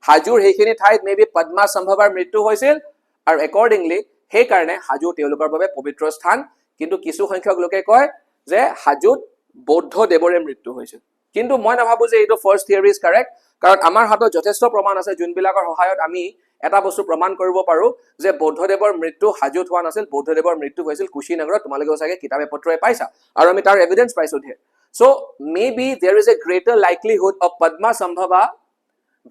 Speaker 1: হাজোৰ সেইখিনি ঠাইত মে বি পদ্মা সম্ভৱাৰ মৃত্যু হৈছিল আৰু একৰ্ডিংলি সেইকাৰণে হাজো তেওঁলোকৰ বাবে পবিত্ৰ স্থান কিন্তু কিছু সংখ্যক লোকে কয় যে হাজোত বৌদ্ধ দেৱৰে মৃত্যু হৈছিল কিন্তু মই নাভাবো যে এইটো ফাৰ্ষ্ট থিয়ৰী ইজ কাৰেক্ট কাৰণ আমাৰ হাতত যথেষ্ট প্ৰমাণ আছে যোনবিলাকৰ সহায়ত আমি এটা বস্তু প্ৰমাণ কৰিব পাৰো যে বৌদ্ধদেৱৰ মৃত্যু হাজোত হোৱা নাছিল বৌদ্ধদেৱৰ মৃত্যু হৈছিল কুশীনগৰত তোমালোকেও চাগে কিতাপে পত্ৰই পাইছা আৰু আমি তাৰ এভিডেন্স পাইছো there so maybe there is a greater likelihood of Padmasambhava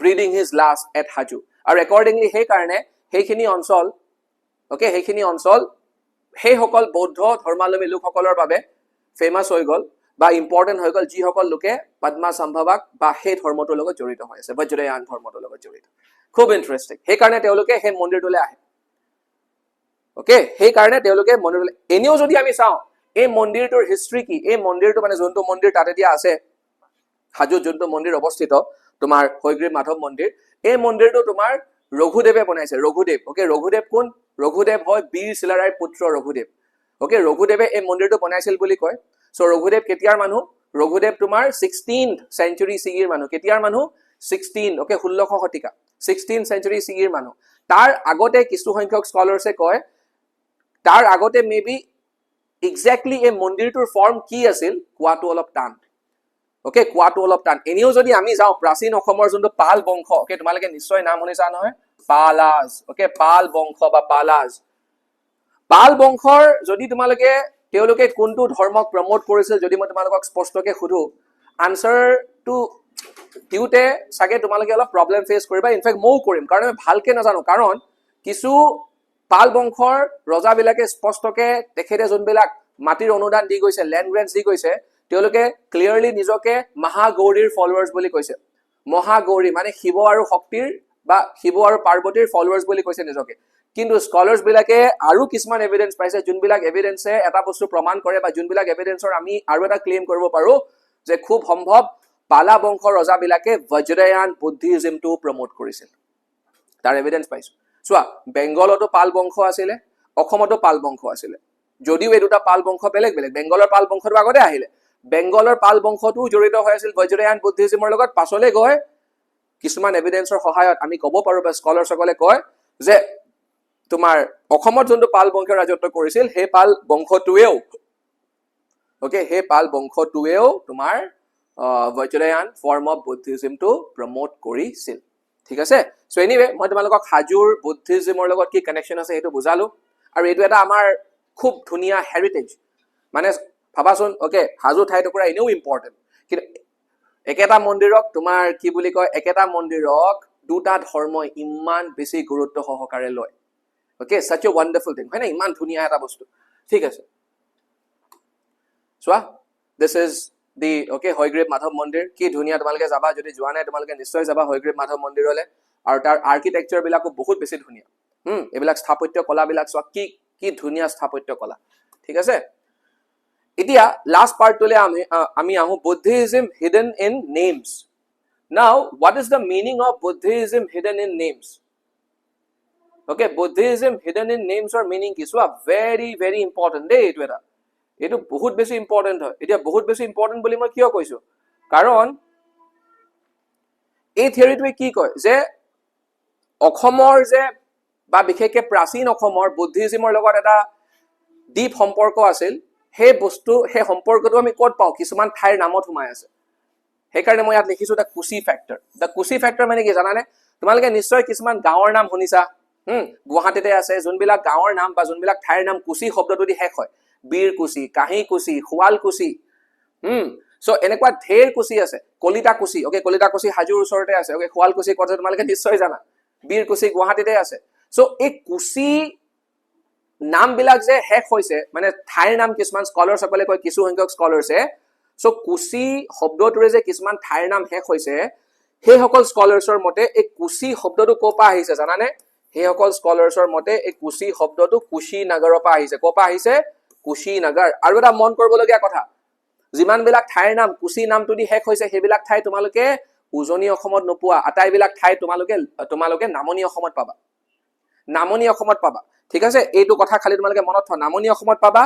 Speaker 1: breathing his last at Hajo আৰু একৰ্ডিংলি সেইকাৰণে সেইখিনি অঞ্চল ওকে সেইখিনি অঞ্চল সেইসকল বৌদ্ধ ধৰ্মাৱলম্বী লোকসকলৰ বাবে ফেমাছ হৈ গ'ল বা ইম্পৰ্টেণ্ট হৈ গ'ল যিসকল লোকে পদ্মা সম্ভৱাক বা সেই ধৰ্মটোৰ লগত জড়িত হৈ আছে বজ্ৰয়ান ধৰ্মটোৰ লগত জড়িত খুব ইণ্টাৰেষ্টিং সেইকাৰণে তেওঁলোকে সেই মন্দিৰটোলৈ আহে ওকে সেইকাৰণে তেওঁলোকে মন্দিৰটোলৈ এনেও যদি আমি চাওঁ এই মন্দিৰটোৰ হিষ্ট্ৰী কি এই মন্দিৰটো মানে যোনটো মন্দিৰ তাত এতিয়া আছে হাজোত যোনটো মন্দিৰ অৱস্থিত তোমাৰ হয়গ্ৰীৱ মাধৱ মন্দিৰ এই মন্দিৰটো তোমাৰ ৰঘুদেৱে বনাইছে ৰঘুদেৱ ওকে ৰঘুদেৱ কোন ৰঘুদেৱ হয় বীৰ চিলাৰায়ৰ পুত্ৰ ৰঘুদেৱ ওকে ৰঘুদেৱে এই মন্দিৰটো বনাইছিল বুলি কয় সো ৰঘুদেৱ কেতিয়াৰ মানুহ ৰঘুদেৱ তোমাৰ 16th century CE মানুহ কেতিয়াৰ মানুহ 16 ওকে 1600 শতিকা 16th century CE মানুহ তাৰ আগতে কিছু সংখ্যক স্কলাৰছে কয় তাৰ আগতে মে বি এক্স্যাক্টলি এই মন্দিৰটোৰ ফৰ্ম কি আছিল কোৱাটো অলপ টান ওকে কোৱাটো অলপ টান এনেও যদি আমি যাওঁ প্ৰাচীন অসমৰ যোনটো পাল বংশ ওকে তোমালোকে নিশ্চয় নাম শুনিছা নহয় পালাজ ওকে পাল বংশ বা পাল বংশৰ যদি তোমালোকে তেওঁলোকে কোনটো ধৰ্মক প্ৰমোট কৰিছিল যদি মই তোমালোকক স্পষ্টকৈ সুধো আনসাৰটো দিওঁতে চাগে তোমালোকে অলপ প্ৰব্লেম ফেচ কৰিবা ইনফেক্ট ময়ো কৰিম কাৰণ আমি ভালকে নাজানো কাৰণ কিছু পাল বংশৰ ৰজাবিলাকে স্পষ্টকে তেখেতে যোনবিলাক মাটিৰ অনুদান দি গৈছে লেণ্ড গ্ৰেণ্টছ দি গৈছে তেওঁলোকে ক্লিয়াৰলি নিজকে মহাগৌৰীৰ ফলোৱাৰ্ছ বুলি কৈছে মহাগৌৰী মানে শিৱ আৰু শক্তিৰ বা শিৱ আৰু পাৰ্বতীৰ ফলোৱাৰ্ছ বুলি কৈছে নিজকে কিন্তু স্কলাৰ্ছ বিলাকে আৰু কিছুমান এভিডেন্স পাইছে যোনবিলাক এভিডেন্সে এটা বস্তু প্ৰমাণ কৰে বা যোনবিলাক এভিডেন্সৰ আমি আৰু এটা ক্লেইম কৰিব পাৰো যে খুব সম্ভৱ পালা বংশৰ ৰজাবিলাকে বজ্ৰয়ান বুদ্ধিজিমটো প্ৰমোট কৰিছিল তাৰ এভিডেন্স পাইছো চোৱা বেংগলতো পাল বংশ আছিলে অসমতো পাল বংশ আছিলে যদিও এই দুটা পাল বংশ বেলেগ বেলেগ বেংগলৰ পাল বংশটো আগতে আহিলে বেংগলৰ পাল বংশটো জড়িত হৈ আছিল বজ্ৰয়ান বুদ্ধিজিমৰ লগত পাছলৈ গৈ কিছুমান এভিডেন্সৰ সহায়ত আমি ক'ব পাৰো বা স্কলাৰসকলে কয় যে তোমাৰ অসমত যোনটো পাল বংশৰ ৰাজত্ব কৰিছিল সেই পাল বংশটোৱেও ওকে সেই পাল বংশটোৱেও তোমাৰ বজ্ৰয়ান ফৰ্ম অফ বুদ্ধিজিমটো প্ৰমোট কৰিছিল ঠিক আছে সো এনিৱে মই তোমালোকক হাজোৰ বুদ্ধিজিমৰ লগত কি কানেকশ্যন আছে সেইটো বুজালো আৰু এইটো এটা আমাৰ খুব ধুনীয়া হেৰিটেজ মানে ভাবাচোন ওকে হাজো ঠাইটুকুৰা এনেও ইম্পৰ্টেণ্ট কিন্তু একেটা মন্দিৰক তোমাৰ কি বুলি কয় একেটা মন্দিৰক দুটা ধৰ্মই ইমান বেছি গুৰুত্ব সহকাৰে লয় okay such a wonderful thing হয় না ইমান ধুনীয়া এটা বস্তু ঠিক আছে চোৱা this is the okay Hayagriva Madhav মন্দিৰ কি ধুনীয়া তোমালোকে যাবা যদি যোৱা নাই তোমালোকে নিশ্চয় যাবা হয়গ্ৰীৱ মাধৱ মন্দিৰলৈ আৰু তাৰ আৰ্কিটেকচাৰ বিলাকো বহুত বেছি ধুনীয়া এইবিলাক স্থাপত্য কলা বিলাক চোৱা কি কি ধুনীয়া স্থাপত্য কলা ঠিক আছে এতিয়া লাষ্ট পাৰ্টটোলে আমি আহো বুদ্ধিজম হিডেন ইন নেমছ নাও what is the meaning of buddhism hidden in names okay buddhism hidden in names or meaning কি চোৱা very important দেই এইটো বহুত বেছি ইম্পৰ্টেন্ট হয় এতিয়া বহুত বেছি ইম্পৰ্টেন্ট বুলি মই কিয় কৈছো কাৰণ এই থিয়ৰিটোৱে কি কয় যে অসমৰ যে বা বিশেষকে প্ৰাচীন অসমৰ বুদ্ধিজমৰ লগত এটা ডিপ সম্পৰ্ক আছিল সেই বস্তু সেই সম্পৰ্কটো আমি ক'ত পাওঁ কিছুমান ঠাইৰ নামত সোমাই আছে সেইকাৰণে মই ইয়াত লিখিছো দা কুছি ফেক্টৰ মানে কি জানানে তোমালোকে নিশ্চয় কিছুমান গাঁৱৰ নাম শুনিছা গুৱাহাটীতে আছে যোনবিলাক গাঁৱৰ নাম বা যোনবিলাক ঠাইৰ নাম কুছি শব্দটো দি শেষ হয় বীৰ কুছি কাহি কুছি শুৱাল কুছি সো এনেকুৱা ঢেৰ কুছি আছে কলিতা কুছি ওকে কলিতা কুছি হাজোৰ ওচৰতে আছে ওকে শুৱাল কুছি কথা তোমালোকে নিশ্চয় জানা বীৰ কুছি গুৱাহাটীতে আছে সো এই কুছি নাম বিলাক যে শেষ হৈছে মানে ঠাইৰ নাম কিছুমান স্কলাৰ সকলে কয় কিছু সংখ্যক স্কলাৰছে সো কুছি শব্দটোৰে যে কিছুমান ঠাইৰ নাম শেষ হৈছে সেই সকল স্কলাৰছৰ মতে এই কুছি শব্দটো কোপা আহিছে জানানে সেই সকল স্কলাৰছৰ মতে এই কুছি শব্দটো কুশীনগৰৰ পৰা আহিছে কোপা আহিছে কুশীনগৰ আৰু এটা মন কৰিবলগীয়া কথা যিমান বিলাক ঠাইৰ নাম কুছি নামটো দি শেষ হৈছে সেইবিলাক ঠাই তোমালোকে উজনি অসমত নোপোৱা আটাইবিলাক ঠাই তোমালোকে নামনি অসমত পাবা ঠিক আছে এইটো কথা খালি তোমালোকে মনত থোৱা নামনি অসমত পাবা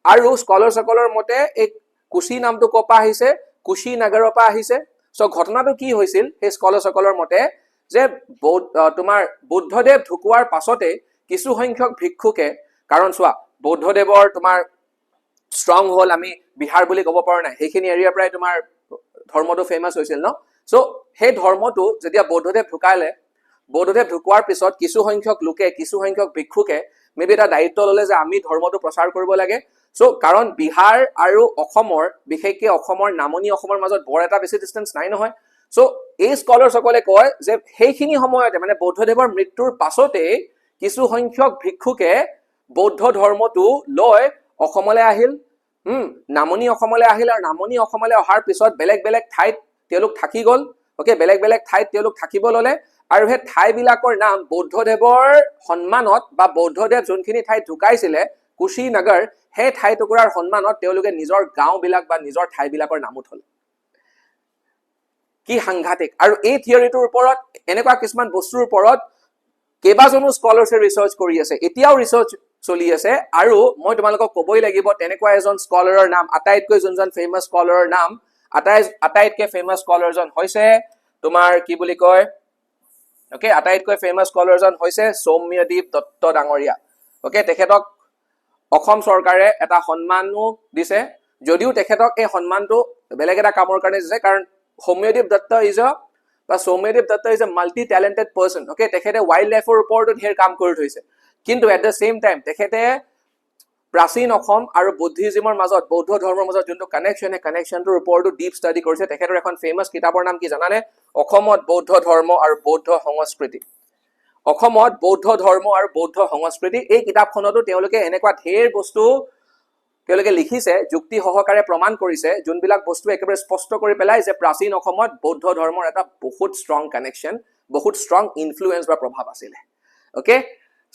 Speaker 1: আৰু স্কলাৰ সকলৰ মতে এই কুছি নামটো কোপা আহিছে কুশীনগৰৰ পৰা আহিছে সো ঘটনাটো কি হৈছিল সেই স্কলাৰ সকলৰ মতে যে তোমাৰ বুদ্ধদেৱ ঢুকুৱাৰ পাছতে কিছু সংখ্যক ভিক্ষুকে কাৰণ চোৱা বুদ্ধদেৱৰ তোমাৰ ষ্ট্ৰং হল আমি বিহাৰ বুলি ক'ব পৰা নাই সেইখিনি এৰিয়া প্ৰায় তোমাৰ ধৰ্মটো ফেমাস হৈছিল ন সো সেই ধৰ্মটো যেতিয়া বুদ্ধদেৱ ঢুকুৱাৰ পিছত কিছু সংখ্যক লোকে কিছু সংখ্যক ভিক্ষুকে মেবি এটা দায়িত্ব ললে যে আমি ধৰ্মটো প্ৰচাৰ কৰিব লাগে সো কাৰণ বিহাৰ আৰু অসমৰ বিশেষকৈ অসমৰ নামনি অসমৰ মাজত বৰ এটা বেছি ডিস্টেন্স নাই নহয় সো এই স্কলাৰ সকলে কয় যে সেইখিনি সময়তে মানে বৌদ্ধদেৱৰ মৃত্যুৰ পাছতে কিছু সংখ্যক ভিক্ষুকে বৌদ্ধ ধৰ্মটো লৈ অসমলৈ আহিল নামনি অসমলৈ আহিল আৰু নামনি অসমলৈ অহাৰ পিছত বেলেগ বেলেগ ঠাইত তেওঁলোক থাকি গল ওকে বেলেগ বেলেগ ঠাইত তেওঁলোক থাকিব ললে আৰু সেই ঠাইবিলাকৰ নাম বৌদ্ধদেৱৰ সন্মানত বা বৌদ্ধদেৱ যোনখিনি ঠাইত ঢুকাইছিলে কুশীনগৰ সেই ঠাই টুকুৰাৰ সন্মানত তেওঁলোকে নিজৰ গাঁওবিলাক বা নিজৰ ঠাইবিলাকৰ নাম উঠল কি সাংঘাতিক আৰু এই থিয়ৰিটোৰ ওপৰত এনেকুৱা কিছুমান বস্তুৰ ওপৰত কেইবাজনো স্কলাৰছে ৰিচাৰ্চ কৰি আছে এতিয়াও ৰিচাৰ্চ চলি আছে আৰু মই তোমালোকক ক'বই লাগিব তেনেকুৱা এজন স্কলাৰৰ নাম আটাইতকৈ যোনজন ফেমাস স্কলাৰৰ নাম আটাইতকৈ ফেমাস স্কলাৰজন হৈছে তোমাৰ কি বুলি কয় ওকে আটাইতকৈ ফেমাস স্কলাৰজন হৈছে সৌম্যদীপ দত্ত ডাঙৰীয়া ওকে তেখেতক অসম চৰকাৰে এটা সন্মানো দিছে যদিও তেখেতক এই সন্মানটো বেলেগ এটা কামৰ কাৰণে দিছে কাৰণ Soumyadeep Dutta is a multi talented person okay তেখেতে ৱাইল্ড লাইফৰ ওপৰতো ঢেৰ কাম কৰি থৈছে কিন্তু এট দ্য সেম টাইম তেখেতে প্ৰাচীন অসম আৰু বুদ্ধিজমৰ মাজত বৌদ্ধ ধৰ্মৰ মাজত যোনটো কানেকশ্যন সেই কানেকশ্যনটোৰ ওপৰতো ডিপ ষ্টাডি কৰিছে তেখেতৰ এখন ফেমাস কিতাপৰ নাম কি জানানে অসমত বৌদ্ধ ধৰ্ম আৰু বৌদ্ধ সংস্কৃতি অসমত বৌদ্ধ ধৰ্ম আৰু বৌদ্ধ সংস্কৃতি এই কিতাপখনতো তেওঁলোকে এনেকুৱা ঢেৰ বস্তু তেওঁলোকে লিখিছে যুক্তি সহকাৰে প্ৰমাণ কৰিছে যোনবিলাক বস্তু একেবাৰে স্পষ্ট কৰি পেলাই যে প্ৰাচীন অসমত বৌদ্ধ ধৰ্মৰ এটা বহুত ষ্ট্ৰং কানেকশ্যন বহুত ষ্ট্ৰং ইনফ্লুৱেঞ্চ বা প্ৰভাৱ আছিলে ওকে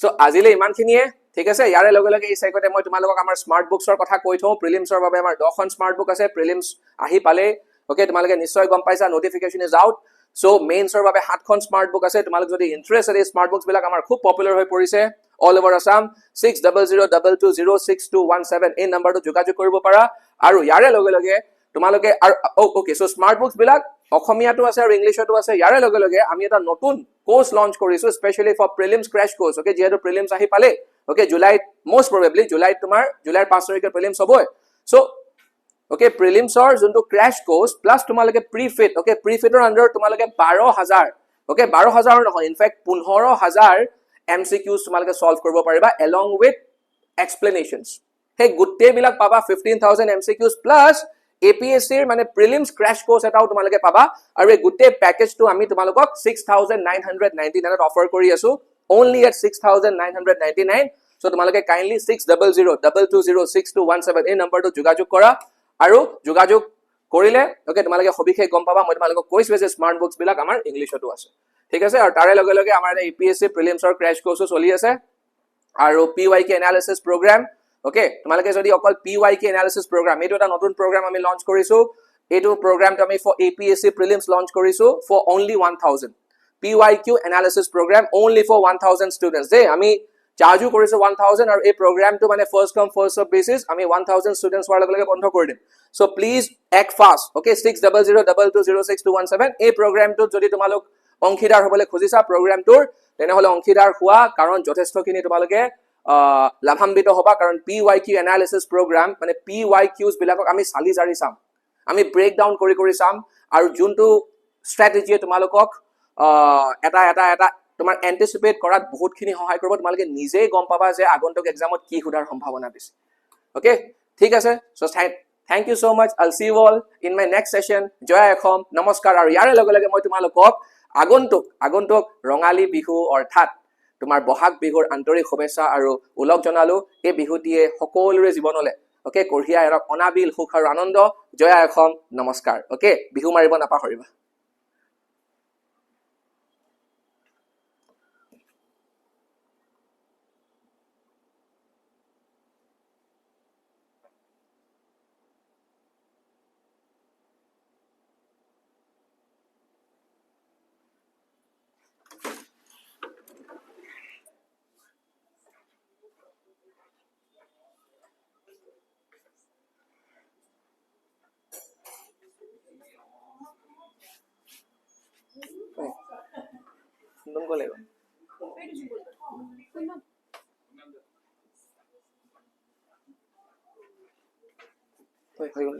Speaker 1: সো আজিলৈ ইমানখিনিয়ে ঠিক আছে ইয়াৰে লগে লগে এই সাইকতে মই তোমালোকক আমাৰ স্মাৰ্ট বুকছৰ কথা কৈ থওঁ প্ৰিলিমছৰ বাবে আমাৰ 10খন স্মাৰ্ট বুক আছে প্ৰিলিমছ আহি পালে ওকে তোমালোকে নিশ্চয় গম পাইছা নোটিফিকেশ্যন ইজ আউট সো মেইনছৰ বাবে 7খন স্মাৰ্ট বুক আছে তোমালোক যদি ইন্টাৰেস্টেড এই স্মাৰ্ট বুকছ বিলাক আমাৰ খুব পপুলাৰ হৈ পৰিছে অল ওভাৰ আসাম 6002206217 এই নম্বৰটো যোগাযোগ কৰিব পাৰা আৰু ইয়াৰে লগে লগে তোমালোকে আৰু ওকে সো স্মাৰ্ট বুকছ বিলাক অসমীয়াটো আছে আৰু ইংলিছতো আছে ইয়াৰে লগে লগে আমি এটা নতুন কোৰ্স লঞ্চ কৰিছো specially for prelims crash course okay যেহেতু প্ৰিলিমছ আহি পালে ওকে জুলাইত মোস্ট প্ৰবেবলি জুলাইত তোমাৰ জুলাইৰ 5 তাৰিখে প্ৰিলিমছ হ'বই সো ওকে প্ৰিলিমছৰ যোনটো ক্ৰ্যাশ কোৰ্স প্লাস তোমালোকে প্ৰিফিট ওকে প্ৰিফিটৰ আন্ডাৰ তোমালোকে 12000 ওকে 12000 নহয় ইনফ্যাক্ট 15000 MCQs তোমালোকে সলভ কৰিব পাৰিবা along with explanations হে গুটেই বিলাক পাবা 15000 MCQs প্লাস APSC মানে প্ৰিলিমছ ক্ৰ্যাশ কোৰ্স এটাও তোমালোকে পাবা আৰু এই গুটেই পেকেজটো আমি তোমালোকক 6999 ত অফাৰ কৰি আছো only at 6999 so তোমালোকে kindly 6002206217 এই নম্বৰটো যোগাযোগ কৰা আৰু যোগাযোগ কৰিলে ওকে তোমালোকে সবিশেষ গম পাবা মই তোমালোকক কৈছো যে স্মাৰ্ট বুকছ বিলাক আমাৰ ইংলিছতো আছে ঠিক আছে আৰু তাৰে লগে লগে আমাৰ APSC প্ৰিলিমছৰ ক্ৰ্যাশ কোৰ্সো চলি আছে আৰু PYK এনালিসিস প্ৰগ্ৰাম ওকে তোমালোকে যদি অকল PYQ এনালিসিস প্ৰগ্ৰাম এইটো এটা নতুন প্ৰগ্ৰাম আমি লঞ্চ কৰিছো এইটো প্ৰগ্ৰামটো আমি ফৰ APSC প্ৰিলিমছ লঞ্চ কৰিছো for only 1000 PYQ analysis programme only for 1000 students দে আমি চাৰ্জো কৰিছো 1000 আৰু এই প্ৰগ্ৰামটো মানে ফাৰ্স্ট কাম ফাৰ্স্ট সাৰ্ভ বেसिस আমি 1000 ষ্টুডেন্টস হোৱাৰ লগে লগে বন্ধ কৰি দিম so please act fast okay 6002206217 এই প্ৰগ্ৰামটো যদি তোমালোক অংশীদাৰ হ'বলৈ খুজিছা প্ৰগ্ৰামটোৰ তেনেহলে অংশীদাৰ হোৱা কাৰণ যথেষ্টখিনি তোমালোকে লাভান্বিত হবা কাৰণ PYQ এনালিসিস প্ৰগ্ৰাম মানে PYQs বিলাকক আমি চালি জাৰি চাম আমি ব্ৰেক ডাউন কৰি চাম আৰু যোনটো স্ট্ৰেটেজি তোমালোকক এটা তোমাৰ এন্টিসিপেট কৰাত বহুতখিনি সহায় কৰিব তোমালোকে নিজেই গম পাবা যে আগন্তুক এক্সামত কি হোৱাৰ সম্ভাৱনা বেছি ওকে ঠিক আছে so thank you so much I'll see you all in my next session জয় অসম নমস্কাৰ আৰু ইয়াৰ লগে লগে মই তোমালোকক আগন্তুক ৰঙালী বিহু অৰ্থাৎ তোমাৰ বহাগ বিহুৰ আন্তৰিক শুভেচ্ছা আৰু উলগ জনালো এই বিহুটিয়ে সকলোৰে জীৱনলৈ ওকে কঢ়িয়াই আৰু অনাবিল সুখ আৰু আনন্দ জয় অসম নমস্কাৰ ওকে বিহু মাৰিব নাপাহৰিবা সুন্দৰ গলে হৈ গ'ল